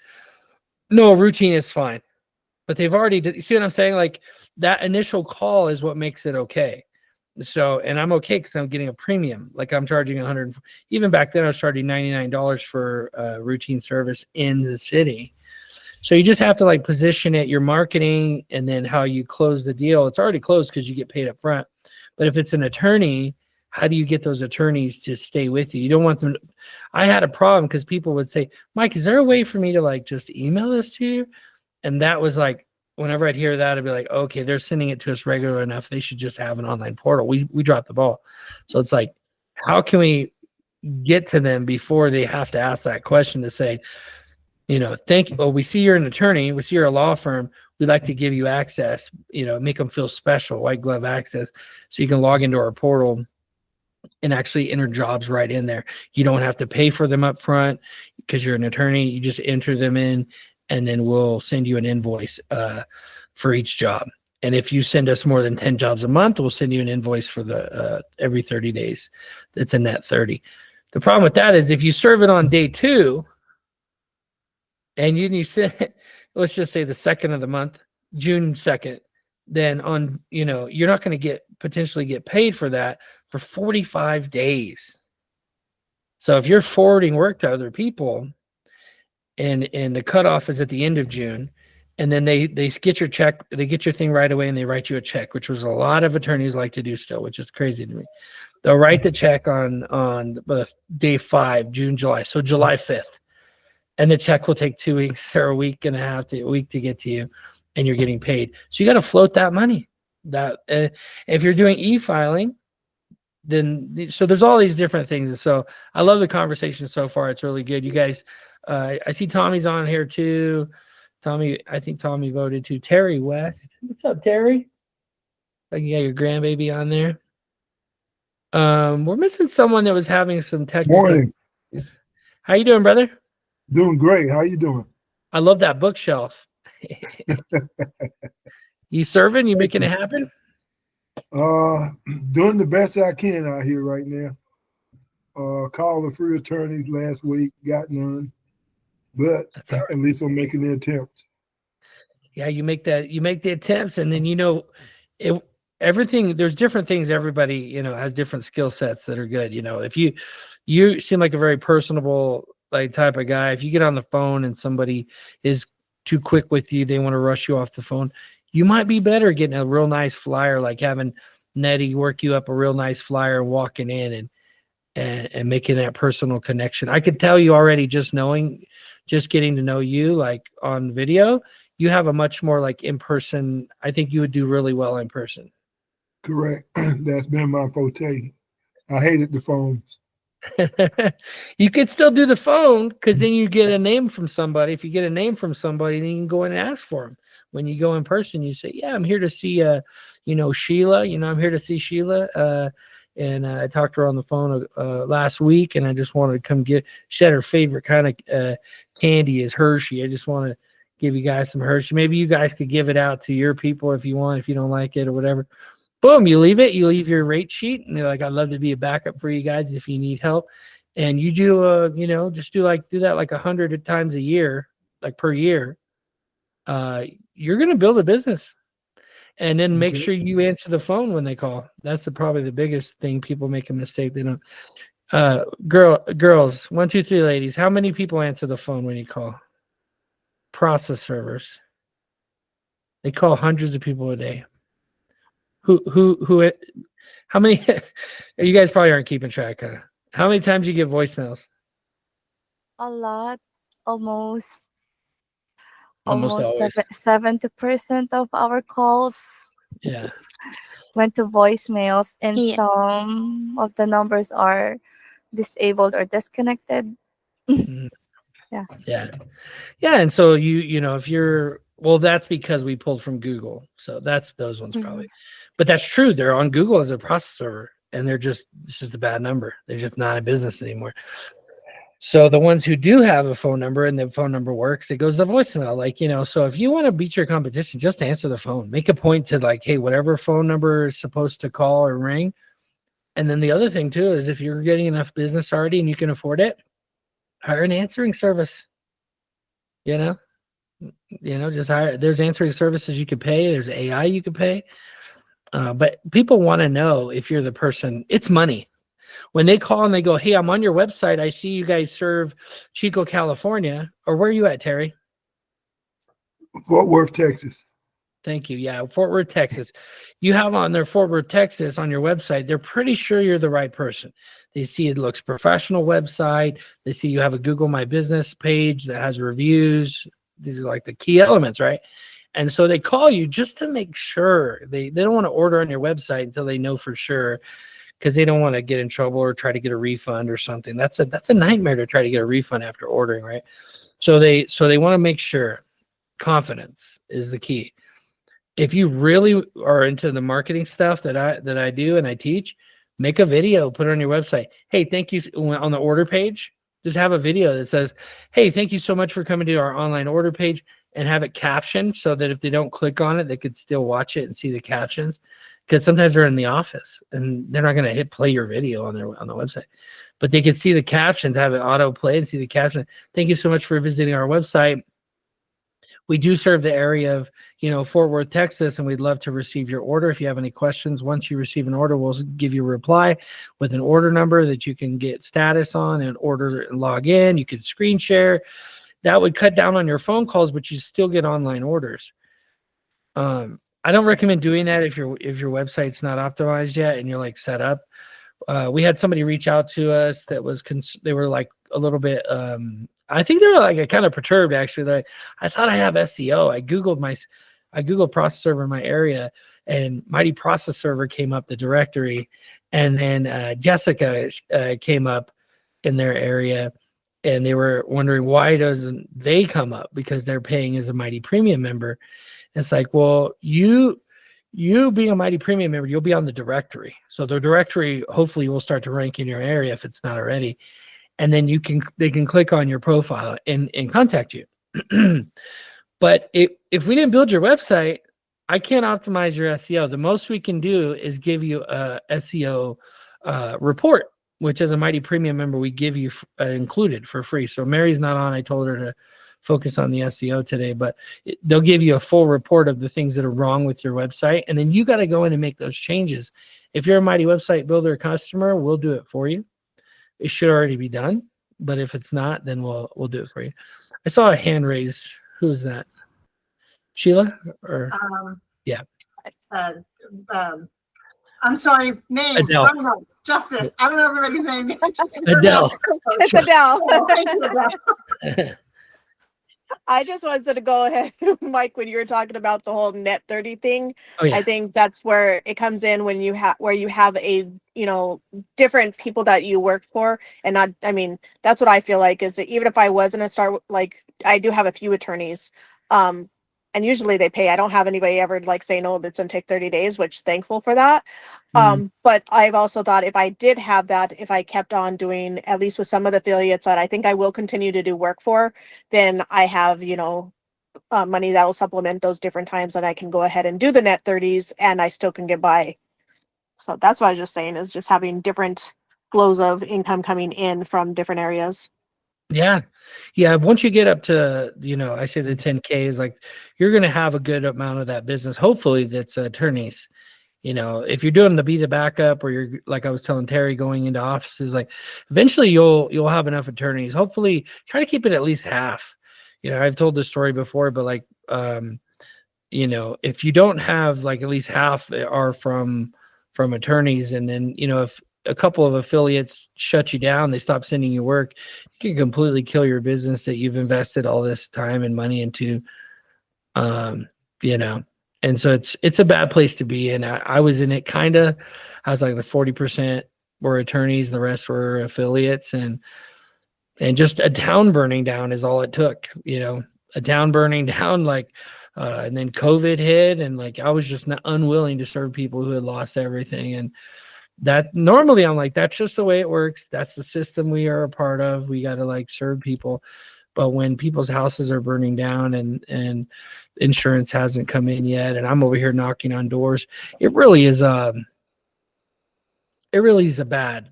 No, routine is fine. But they've already, you see what I'm saying? Like that initial call is what makes it okay. So, and I'm okay because I'm getting a premium. Like I'm charging $100. Even back then I was charging $99 for routine service in the city. So you just have to like position it, your marketing, and then how you close the deal. It's already closed because you get paid up front. But if it's an attorney, how do you get those attorneys to stay with you? You don't want them to, I had a problem because people would say, Mike, is there a way for me to like just email this to you? And that was like, whenever I'd hear that, I'd be like, okay, they're sending it to us regular enough. They should just have an online portal. We dropped the ball. So it's like, how can we get to them before they have to ask that question to say, thank you. Well, we see you're an attorney. We see you're a law firm. We'd like to give you access, make them feel special, white glove access. So you can log into our portal and actually enter jobs right in there. You don't have to pay for them up front because you're an attorney. You just enter them in, and then we'll send you an invoice for each job. And if you send us more than 10 jobs a month, we'll send you an invoice for the every 30 days. That's a net 30. The problem with that is if you serve it on day 2 and you send, let's just say the 2nd of the month, June 2nd, then on, you're not going to potentially get paid for that for 45 days. So if you're forwarding work to other people and the cutoff is at the end of June, and then they get your check, they get your thing right away and they write you a check, which was a lot of attorneys like to do still, which is crazy to me. They'll write the check on day 5, June, July. So July 5th. And the check will take 2 weeks or a week and a half to get to you, and you're getting paid. So you got to float that money. That if you're doing e-filing, then so there's all these different things. And so I love the conversation so far. It's really good. You guys, I see Tommy's on here too. Tommy, I think Tommy voted too. Terry West. What's up, Terry? Like you got your grandbaby on there. We're missing someone that was having some technical. Morning. How you doing, brother? Doing great. How you doing? I love that bookshelf. You serving? You making it happen? Doing the best I can out here right now. Called the free attorneys last week, got none, but at least I'm making the attempts. Yeah, you make the attempts, and then everything. There's different things. Everybody has different skill sets that are good. If you seem like a very personable type of guy. If you get on the phone and somebody is too quick with you, they want to rush you off the phone. You might be better getting a real nice flyer, like having Nettie work you up a real nice flyer and walking in and making that personal connection. I could tell you already, just getting to know you like on video, you have a much more like in person. I think you would do really well in person. Correct. That's been my forte. I hated the phones. You could still do the phone because then you get a name from somebody. If you get a name from somebody, then you can go in and ask for them. When you go in person, you say, yeah, I'm here to see, Sheila, I'm here to see Sheila. And I talked to her on the phone last week, and I just wanted to come she had her favorite kind of candy is Hershey. I just want to give you guys some Hershey. Maybe you guys could give it out to your people if you want, if you don't like it or whatever. Boom, you leave your rate sheet, and they're like, I'd love to be a backup for you guys if you need help. And you do, do that like 100 times a year, like per year. You're going to build a business, and then make sure you answer the phone when they call. That's probably the biggest thing. People make a mistake. They don't. Girls, 1, 2, 3, ladies. How many people answer the phone when you call? Process servers. They call hundreds of people a day. How many? You guys probably aren't keeping track. How many times you get voicemails? A lot, almost always. 70% of our calls went to voicemails, and some of the numbers are disabled or disconnected. Yeah. And so if you're, well, that's because we pulled from Google. So that's those ones probably. But that's true. They're on Google as a process server, and this is the bad number. They're just not in business anymore. So the ones who do have a phone number and the phone number works, it goes to voicemail. So if you want to beat your competition, just answer the phone. Make a point to hey, whatever phone number is supposed to call or ring. And then the other thing too is if you're getting enough business already and you can afford it, hire an answering service. Just hire. There's answering services you could pay. There's AI you could pay. But people want to know if you're the person. It's money. When they call and they go, hey, I'm on your website. I see you guys serve Chico, California. Or where are you at, Terry? Fort Worth, Texas. Thank you. Yeah, Fort Worth, Texas. You have on their Fort Worth, Texas on your website. They're pretty sure you're the right person. They see it looks professional website. They see you have a Google My Business page that has reviews. These are like the key elements, right? And so they call you just to make sure. They don't want to order on your website until they know for sure, because they don't want to get in trouble or try to get a refund or something. That's a nightmare to try to get a refund after ordering, right? So they want to make sure confidence is the key. If you really are into the marketing stuff that I do and I teach, make a video, put it on your website. Hey, thank you on the order page. Just have a video that says, hey, thank you so much for coming to our online order page, and have it captioned so that if they don't click on it, they could still watch it and see the captions. Because sometimes they're in the office and they're not going to hit play your video on the website, but they can see the captions, have it auto play and see the caption. Thank you so much for visiting our website. We do serve the area of, Fort Worth, Texas, and we'd love to receive your order. If you have any questions, once you receive an order, we'll give you a reply with an order number that you can get status on and order and log in. You could screen share. That would cut down on your phone calls, but you still get online orders. I don't recommend doing that if your website's not optimized yet and you're like set up. We had somebody reach out to us that was they were like a little bit I think they were like kind of perturbed actually. That I thought I have SEO. I googled process server in my area, and Mighty Process Server came up the directory, and then Jessica came up in their area, and they were wondering why doesn't they come up, because they're paying as a Mighty Premium member. It's like, well, you being a Mighty Premium member, you'll be on the directory. So the directory hopefully will start to rank in your area if it's not already. And then they can click on your profile and contact you. But if we didn't build your website, I can't optimize your SEO. The most we can do is give you a SEO report, which as a Mighty Premium member, we give you included for free. So Mary's not on. I told her to focus on the SEO today, but they'll give you a full report of the things that are wrong with your website. And then you got to go in and make those changes. If you're a Mighty Website Builder customer, we'll do it for you. It should already be done, but if it's not, then we'll do it for you. I saw a hand raise. Who is that? Sheila? Or yeah. I'm sorry, name. Adele. I don't know. Justice. I don't know everybody's name. Adele. It's Adele. Thank you, Adele. I just wanted to go ahead, Mike, when you were talking about the whole net 30 thing. Oh, yeah. I think that's where it comes in when you have a, different people that you work for, and not, that's what I feel like is that even if I wasn't a start, like I do have a few attorneys, and usually they pay. I don't have anybody ever like say, no, that's going to take 30 days, which thankful for that. But I've also thought if I did have that, if I kept on doing, at least with some of the affiliates that I think I will continue to do work for, then I have, money that will supplement those different times that I can go ahead and do the net 30s and I still can get by. So that's what I was just saying, is just having different flows of income coming in from different areas. Yeah. Once you get up to, I say the 10K is like, you're going to have a good amount of that business. Hopefully that's attorneys. If you're doing the backup, or you're, like I was telling Terry, going into offices, like eventually you'll have enough attorneys. Hopefully try to keep it at least half. I've told this story before, but like, if you don't have like at least half are from attorneys, and then, if a couple of affiliates shut you down, they stop sending you work, you can completely kill your business that you've invested all this time and money into. And so it's a bad place to be in. I was in it kind of. I was like the 40% were attorneys, the rest were affiliates, and just a town burning down is all it took. A town burning down, like, and then COVID hit, and like I was just not unwilling to serve people who had lost everything. And that normally I'm like, that's just the way it works. That's the system we are a part of. We got to like serve people. But when people's houses are burning down and insurance hasn't come in yet, and I'm over here knocking on doors, it really is a bad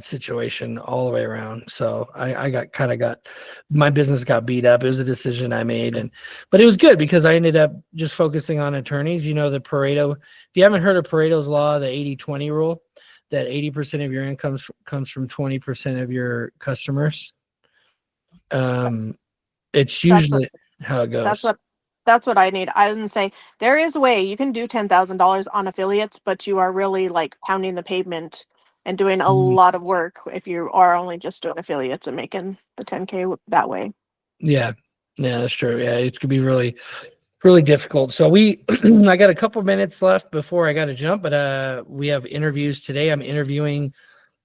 situation all the way around. So I got my business got beat up. It was a decision I made, but it was good because I ended up just focusing on attorneys. The Pareto, if you haven't heard of Pareto's law, the 80-20 rule, that 80% of your income comes from 20% of your customers. It's usually how it goes. That's what I need. I was gonna say there is a way you can do $10,000 on affiliates, but you are really like pounding the pavement and doing a lot of work if you are only just doing affiliates and making the 10K that way. Yeah, that's true. Yeah, it could be really, really difficult. So I got a couple minutes left before I got to jump, but we have interviews today. I'm interviewing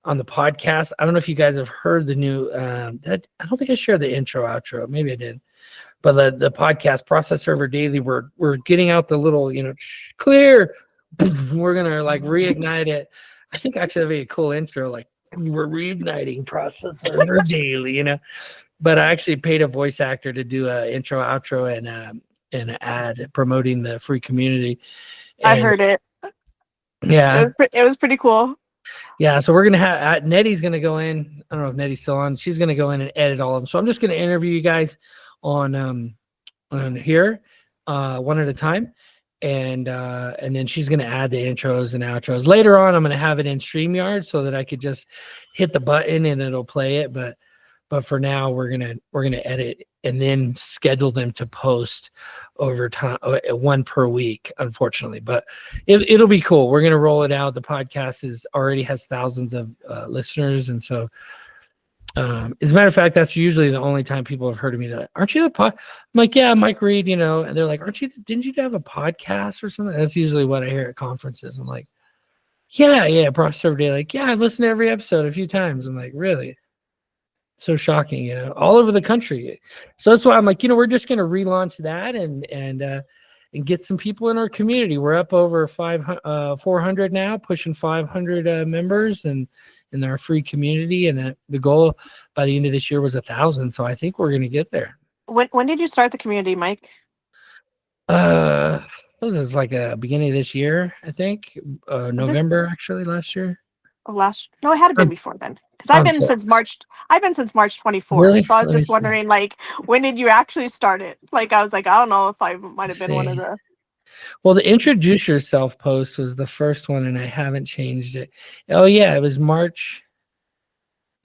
on the podcast. I don't know if you guys have heard the new. I don't think I shared the intro outro. Maybe I did. But the podcast Process Server Daily, we're getting out the little, clear. We're gonna like reignite it. I think actually that'd be a cool intro. Like we're reigniting Process Server Daily, But I actually paid a voice actor to do a intro, outro, and an ad promoting the free community. I heard it. Yeah, it was pretty cool. Yeah, so we're gonna have Nettie's gonna go in. I don't know if Nettie's still on. She's gonna go in and edit all of them. So I'm just gonna interview you guys on here, one at a time, and then she's gonna add the intros and outros. Later on, I'm gonna have it in StreamYard so that I could just hit the button and it'll play it. But for now, we're gonna edit and then schedule them to post over time, one per week, unfortunately. But it'll be cool. We're gonna roll it out. The podcast already has thousands of listeners, and so as a matter of fact, that's usually the only time people have heard of me. That aren't you the pod? I'm like, yeah, Mike Reid, and they're like, didn't you have a podcast or something? That's usually what I hear at conferences. I'm like, yeah, Process Server Day. Like, yeah, I've listened to every episode a few times. I'm like, really? So shocking, all over the country. So that's why I'm like, we're just going to relaunch that and get some people in our community. We're up over 400 now, pushing 500 members and in our free community. And the goal by the end of this year was 1,000. So I think we're going to get there. When did you start the community, Mike? This was like a beginning of this year, I think. November, actually, last year. No, it had been before then. Because I've been since March 24th. Really? So I was just wondering, like, when did you actually start it? Like, I was like, I don't know if I might have been one of the. Well, the introduce yourself post was the first one, and I haven't changed it. Oh yeah, it was March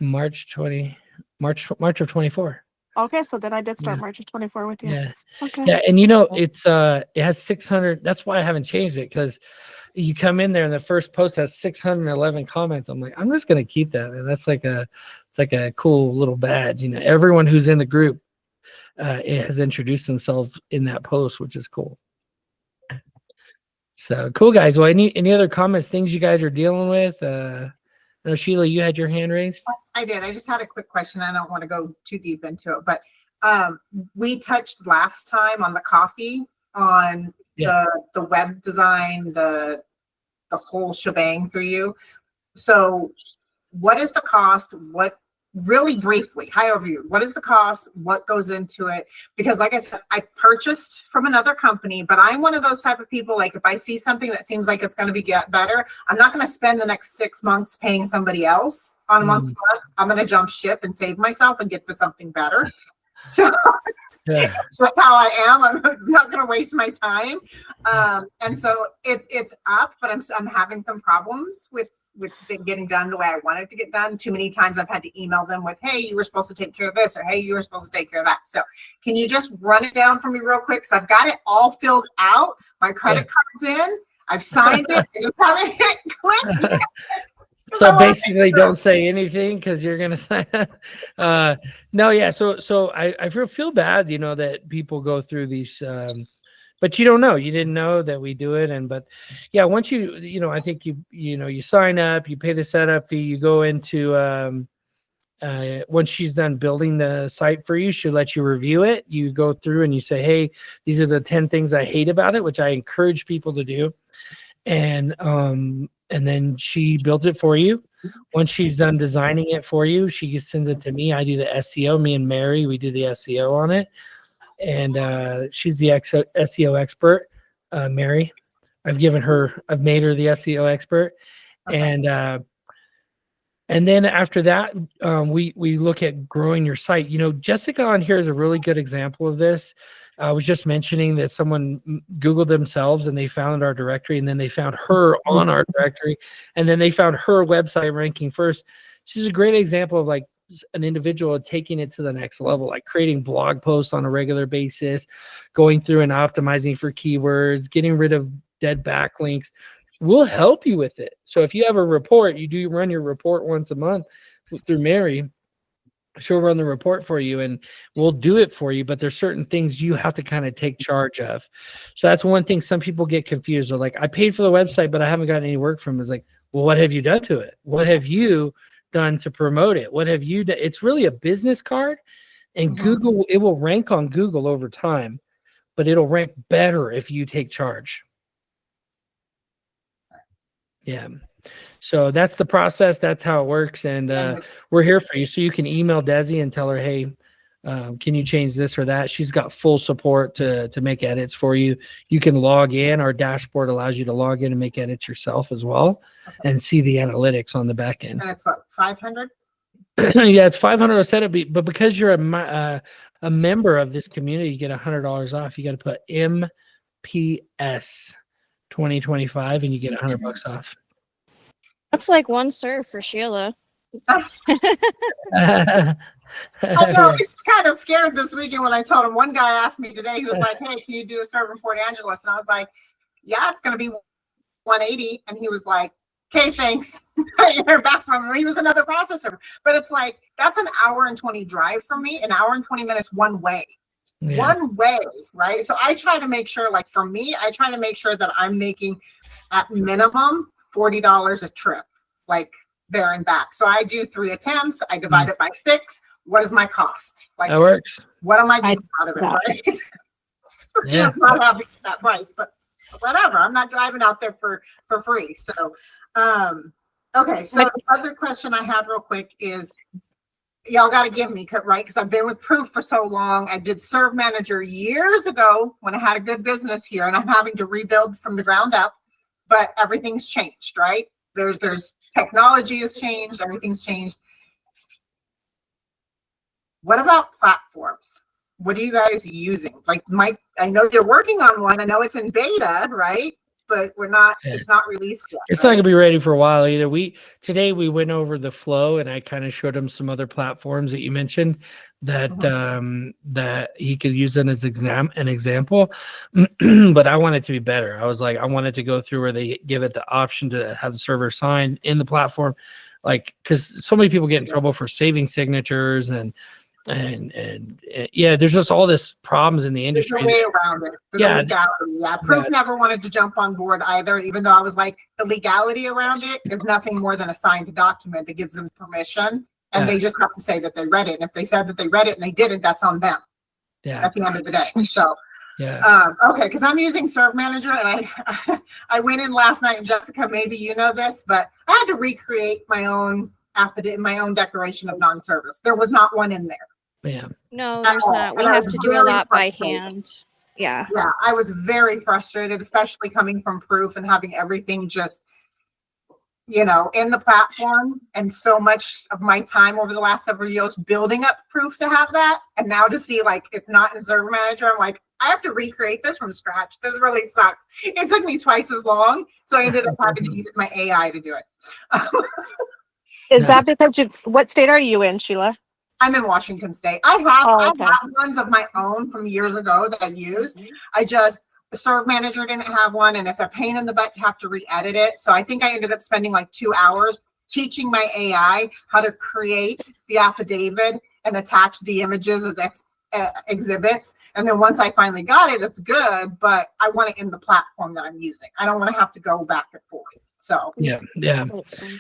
of 24. Okay, so then I did start March of 24 with you. Yeah. Okay. Yeah, and it has 600. That's why I haven't changed it, because you come in there and the first post has 611 comments. I'm like, I'm just gonna keep that, and that's like it's like a cool little badge. Everyone who's in the group has introduced themselves in that post, which is cool. So cool, guys. Well, any other comments, things you guys are dealing with? No, Sheila, you had your hand raised. I did. I just had a quick question. I don't want to go too deep into it, but we touched last time on the coffee, on the web design, the whole shebang for you. So what is the cost? What, really briefly, high overview, what is the cost? What goes into it? Because like I said, I purchased from another company, but I'm one of those type of people, like if I see something that seems like it's going to get better, I'm not going to spend the next 6 months paying somebody else on a month to month. I'm going to jump ship and save myself and get to something better. So that's how I am. I'm not going to waste my time. And so it's up, but I'm having some problems with it getting done the way I wanted to get done. Too many times I've had to email them with, hey, you were supposed to take care of this, or hey, you were supposed to take care of that. So can you just run it down for me real quick? Because I've got it all filled out. My credit card's in. I've signed it. I just haven't hit click. So basically, don't say anything because you're gonna say no. Yeah. So I feel bad, that people go through these, but you don't know. You didn't know that we do it, but yeah, once I think you sign up, you pay the setup fee, you go into once she's done building the site for you, she'll let you review it. You go through and you say, hey, these are the 10 things I hate about it, which I encourage people to do, and then she builds it for you. Once she's done designing it for you, she sends it to me. I do the SEO. Me and Mary, we do the SEO on it. And she's the SEO expert, Mary. I've made her the SEO expert. Okay. And then after that, we look at growing your site. Jessica on here is a really good example of this. I was just mentioning that someone Googled themselves and they found our directory, and then they found her on our directory, and then they found her website ranking first. She's a great example of like an individual taking it to the next level, like creating blog posts on a regular basis, going through and optimizing for keywords, getting rid of dead backlinks. We'll help you with it. So if you have a report, you do run your report once a month through Mary. She'll run the report for you and we'll do it for you, but there's certain things you have to kind of take charge of. So that's one thing some people get confused. They're like, I paid for the website, but I haven't gotten any work from it. It's like, well, what have you done to it? What have you done to promote it? What have you done? It's really a business card, and Google, it will rank on Google over time, but it'll rank better if you take charge. Yeah. So that's the process. That's how it works. And we're here for you. So you can email Desi and tell her, hey, can you change this or that? She's got full support to make edits for you. You can log in. Our dashboard allows you to log in and make edits yourself as well, and see the analytics on the back end. And it's what, 500? Yeah, it's 500 a set, but because you're a member of this community, you get $100 off. You got to put MPS 2025 and you get $100 off. That's like one serve for Sheila. I know, it's kind of scared this weekend when I told him. One guy asked me today, he was like, hey, can you do a serve in Port Angeles? And I was like, yeah, it's going to be 180. And he was like, okay, thanks. I heard back from him. He was another processor. But it's like, that's an hour and 20 drive for me, an hour and 20 minutes one way. Yeah. One way, right? So I try to make sure, like for me, I try to make sure that I'm making at minimum $40 a trip, like there and back. So I do 3 attempts. I divide it by 6. What is my cost? Like that works. What am I getting out of it, right? Yeah. I'm not happy with that price, but whatever. I'm not driving out there for free. So, okay. So the other question I had real quick is, y'all got to give me, right? Because I've been with Proof for so long. I did Serve Manager years ago when I had a good business here, and I'm having to rebuild from the ground up. But everything's changed, right? There's technology has changed. Everything's changed. What about platforms? What are you guys using? Like Mike, I know you're working on one. I know it's in beta, right? But it's not released yet. It's not gonna be ready for a while either. Today we went over the flow, and I kind of showed him some other platforms that you mentioned that that he could use them as an example. But I want it to be better. I was like, I want it to go through where they give it the option to have the server signed in the platform, like because so many people get in trouble for saving signatures and yeah, there's just all this problems in the industry. There's a way around it. Yeah. Proof never wanted to jump on board either, even though I was like, the legality around it is nothing more than a signed document that gives them permission, and they just have to say that they read it. And if they said that they read it and they didn't, that's on them. Yeah. At the end of the day. So okay, because I'm using Serve Manager, and I went in last night, and Jessica, maybe you know this, but I had to recreate my own affidavit, my own declaration of non-service. There was not one in there. Yeah. No, there's not. We have to do a lot by hand. Yeah. Yeah, I was very frustrated, especially coming from Proof and having everything just, in the platform, and so much of my time over the last several years building up Proof to have that, and now to see like it's not in Server Manager, I'm like, I have to recreate this from scratch. This really sucks. It took me twice as long, so I ended up having to use my AI to do it. Is that because what state are you in, Sheila? I'm in Washington State. I have ones of my own from years ago that I used. Serve Manager didn't have one, and it's a pain in the butt to have to re-edit it. So I think I ended up spending like 2 hours teaching my AI how to create the affidavit and attach the images as exhibits. And then once I finally got it, it's good, but I want it in the platform that I'm using. I don't want to have to go back and forth. So yeah.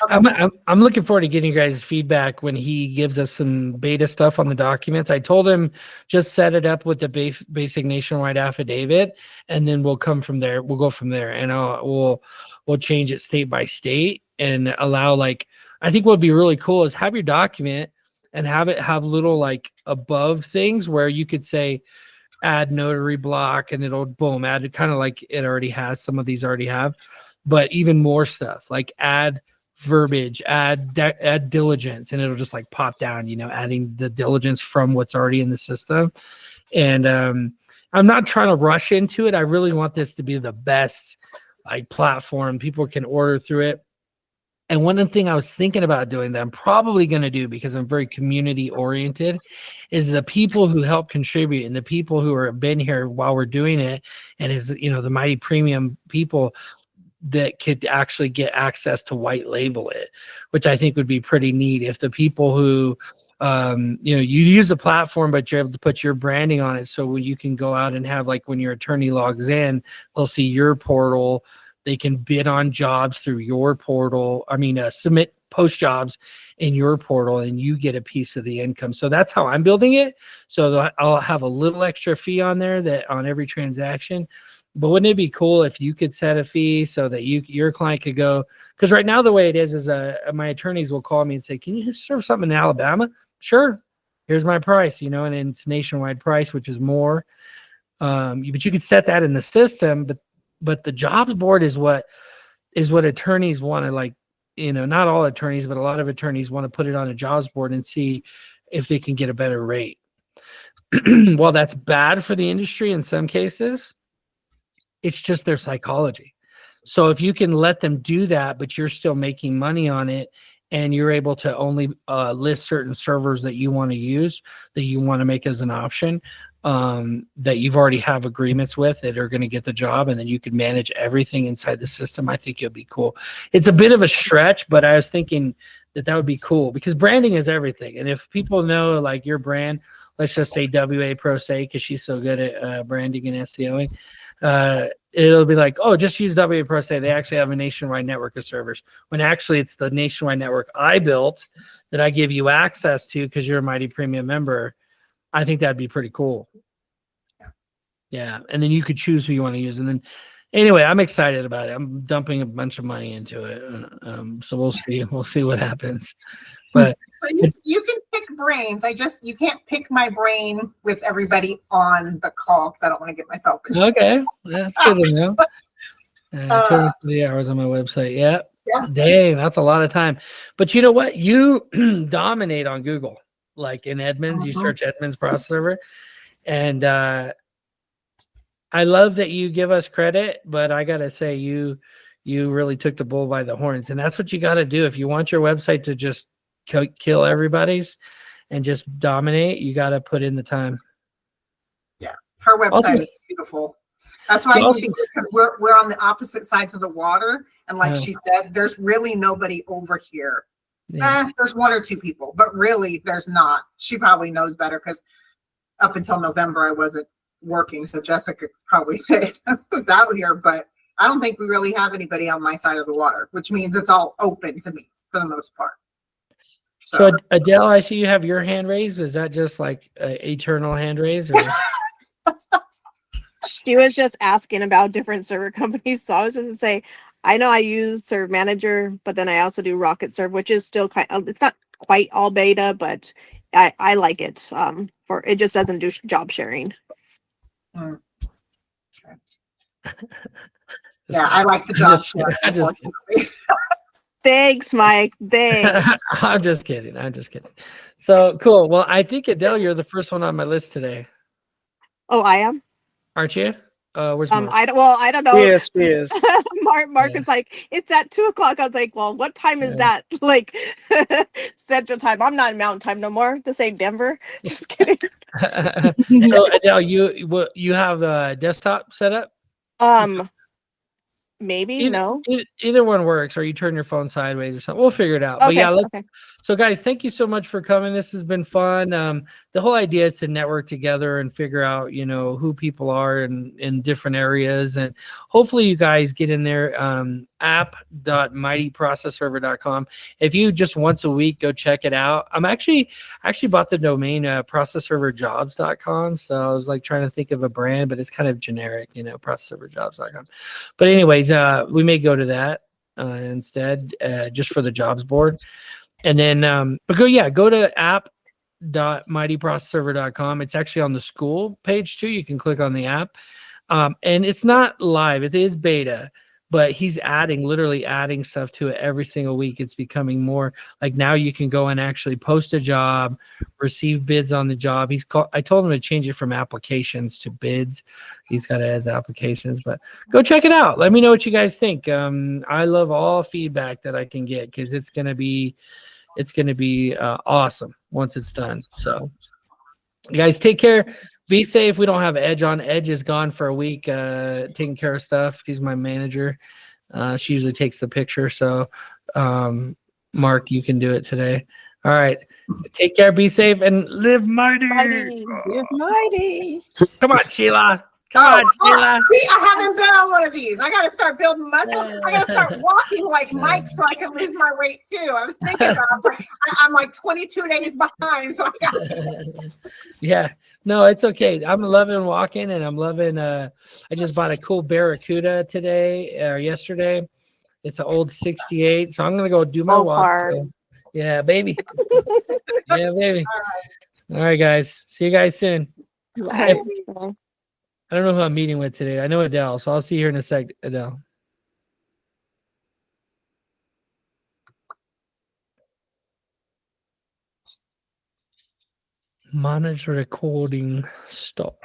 I'm looking forward to getting you guys' feedback when he gives us some beta stuff on the documents. I told him just set it up with the basic nationwide affidavit, and then we'll come from there. We'll go from there, and we'll change it state by state and allow, like, I think what would be really cool is have your document and have it have little like above things where you could say add notary block, and it'll boom add, kind of like it already has. Some of these already have. But even more stuff, like add verbiage, add diligence, and it'll just like pop down, adding the diligence from what's already in the system. And I'm not trying to rush into it. I really want this to be the best like platform. People can order through it. And one thing I was thinking about doing that I'm probably going to do, because I'm very community oriented, is the people who help contribute and the people who have been here while we're doing it, and is the mighty premium people that could actually get access to white label it, which I think would be pretty neat. If the people who, you use a platform, but you're able to put your branding on it. So when you can go out and have, like, when your attorney logs in, they'll see your portal. They can bid on jobs through your portal. Submit post jobs in your portal and you get a piece of the income. So that's how I'm building it. So I'll have a little extra fee on there that on every transaction. But wouldn't it be cool if you could set a fee so that your client could go? Because right now the way it is my attorneys will call me and say, "Can you serve something in Alabama?" Sure. Here's my price, and it's nationwide price, which is more. But you could set that in the system. But the jobs board is what attorneys want to, like, not all attorneys, but a lot of attorneys want to put it on a jobs board and see if they can get a better rate. While that's bad for the industry in some cases, it's just their psychology. So if you can let them do that, but you're still making money on it, and you're able to only list certain servers that you want to use, that you want to make as an option, that you've already have agreements with that are going to get the job, and then you can manage everything inside the system, I think it'll be cool. It's a bit of a stretch, but I was thinking that would be cool, because branding is everything. And if people know, like, your brand, let's just say WA Pro Se, because she's so good at branding and SEOing, it'll be like, oh, just use WA Pro Se. They actually have a nationwide network of servers, when actually it's the nationwide network I built that I give you access to because you're a Mighty Premium member. I think that'd be pretty cool. Yeah. And then you could choose who you want to use. And then anyway, I'm excited about it. I'm dumping a bunch of money into it. So we'll see. We'll see what happens. But so you can pick brains. You can't pick my brain with everybody on the call, because I don't want to get myself. Okay. That's good to know. 23 hours on my website. Yeah. Dang, that's a lot of time. But you know what? You dominate on Google. Like in Edmunds, you search Edmunds process server. And I love that you give us credit, but I got to say, you really took the bull by the horns. And that's what you got to do. If you want your website to just kill everybody's and just dominate, you got to put in the time. Yeah. Her website is beautiful. That's why we're on the opposite sides of the water. And like she said, there's really nobody over here. Yeah. There's one or two people, but really there's not. She probably knows better, because up until November I wasn't working, so Jessica could probably say who's out here, but I don't think we really have anybody on my side of the water, which means it's all open to me for the most part. So Adele, I see you have your hand raised. Is that just like eternal hand raise? Or? She was just asking about different server companies, so I was just to say, I know I use Serve Manager, but then I also do Rocket Serve, which is still it's not quite all beta, but I like it. It just doesn't do job sharing. Okay. Yeah, I like the job sharing. Thanks, Mike. Thanks. I'm just kidding. So cool. Well, I think Adele, you're the first one on my list today. Oh, I am? Aren't you? Where's Mark? I don't know. Yes. Mark is like, it's at 2:00. I was like, well, what time is that? Like Central Time. I'm not in Mountain Time no more. This ain't Denver. Just kidding. So Adele, you have a desktop set up? Maybe no. Either one works, or you turn your phone sideways or something. We'll figure it out. Okay, But yeah, okay. So guys, thank you so much for coming. This has been fun. The whole idea is to network together and figure out, who people are in different areas, and hopefully you guys get in there. App.mightyprocessserver.com. If you just once a week go check it out. I actually bought the domain processserverjobs.com. So I was like trying to think of a brand, but it's kind of generic, processserverjobs.com. But anyways, we may go to that instead, just for the jobs board. And then but go to app.mightyprocessserver.com. It's actually on the school page too. You can click on the app. And it's not live, it is beta, but he's literally adding stuff to it every single week. It's becoming more like, now you can go and actually post a job, receive bids on the job. I told him to change it from applications to bids. He's got it as applications, but go check it out. Let me know what you guys think. I love all feedback that I can get, because it's going to be awesome once it's done. So you guys take care. Be safe. We don't have Edge on. Edge is gone for a week, taking care of stuff. She's my manager. She usually takes the picture. So, Mark, you can do it today. All right. Take care. Be safe and live mighty. Live mighty. Come on, Sheila. Come on, Sheila. See, I haven't been on one of these. I got to start building muscle. I got to start walking like Mike so I can lose my weight too. I was thinking about it. I'm like 22 days behind. So I got Yeah, no, it's okay. I'm loving walking, and I'm loving. I just bought a cool Barracuda today or yesterday. It's an old '68, so I'm gonna go do my Low walk. carb. So, yeah, baby. Yeah, baby. All right, guys. See you guys soon. Bye. I don't know who I'm meeting with today. I know Adele, so I'll see you here in a sec, Adele. Monitor recording. Stop.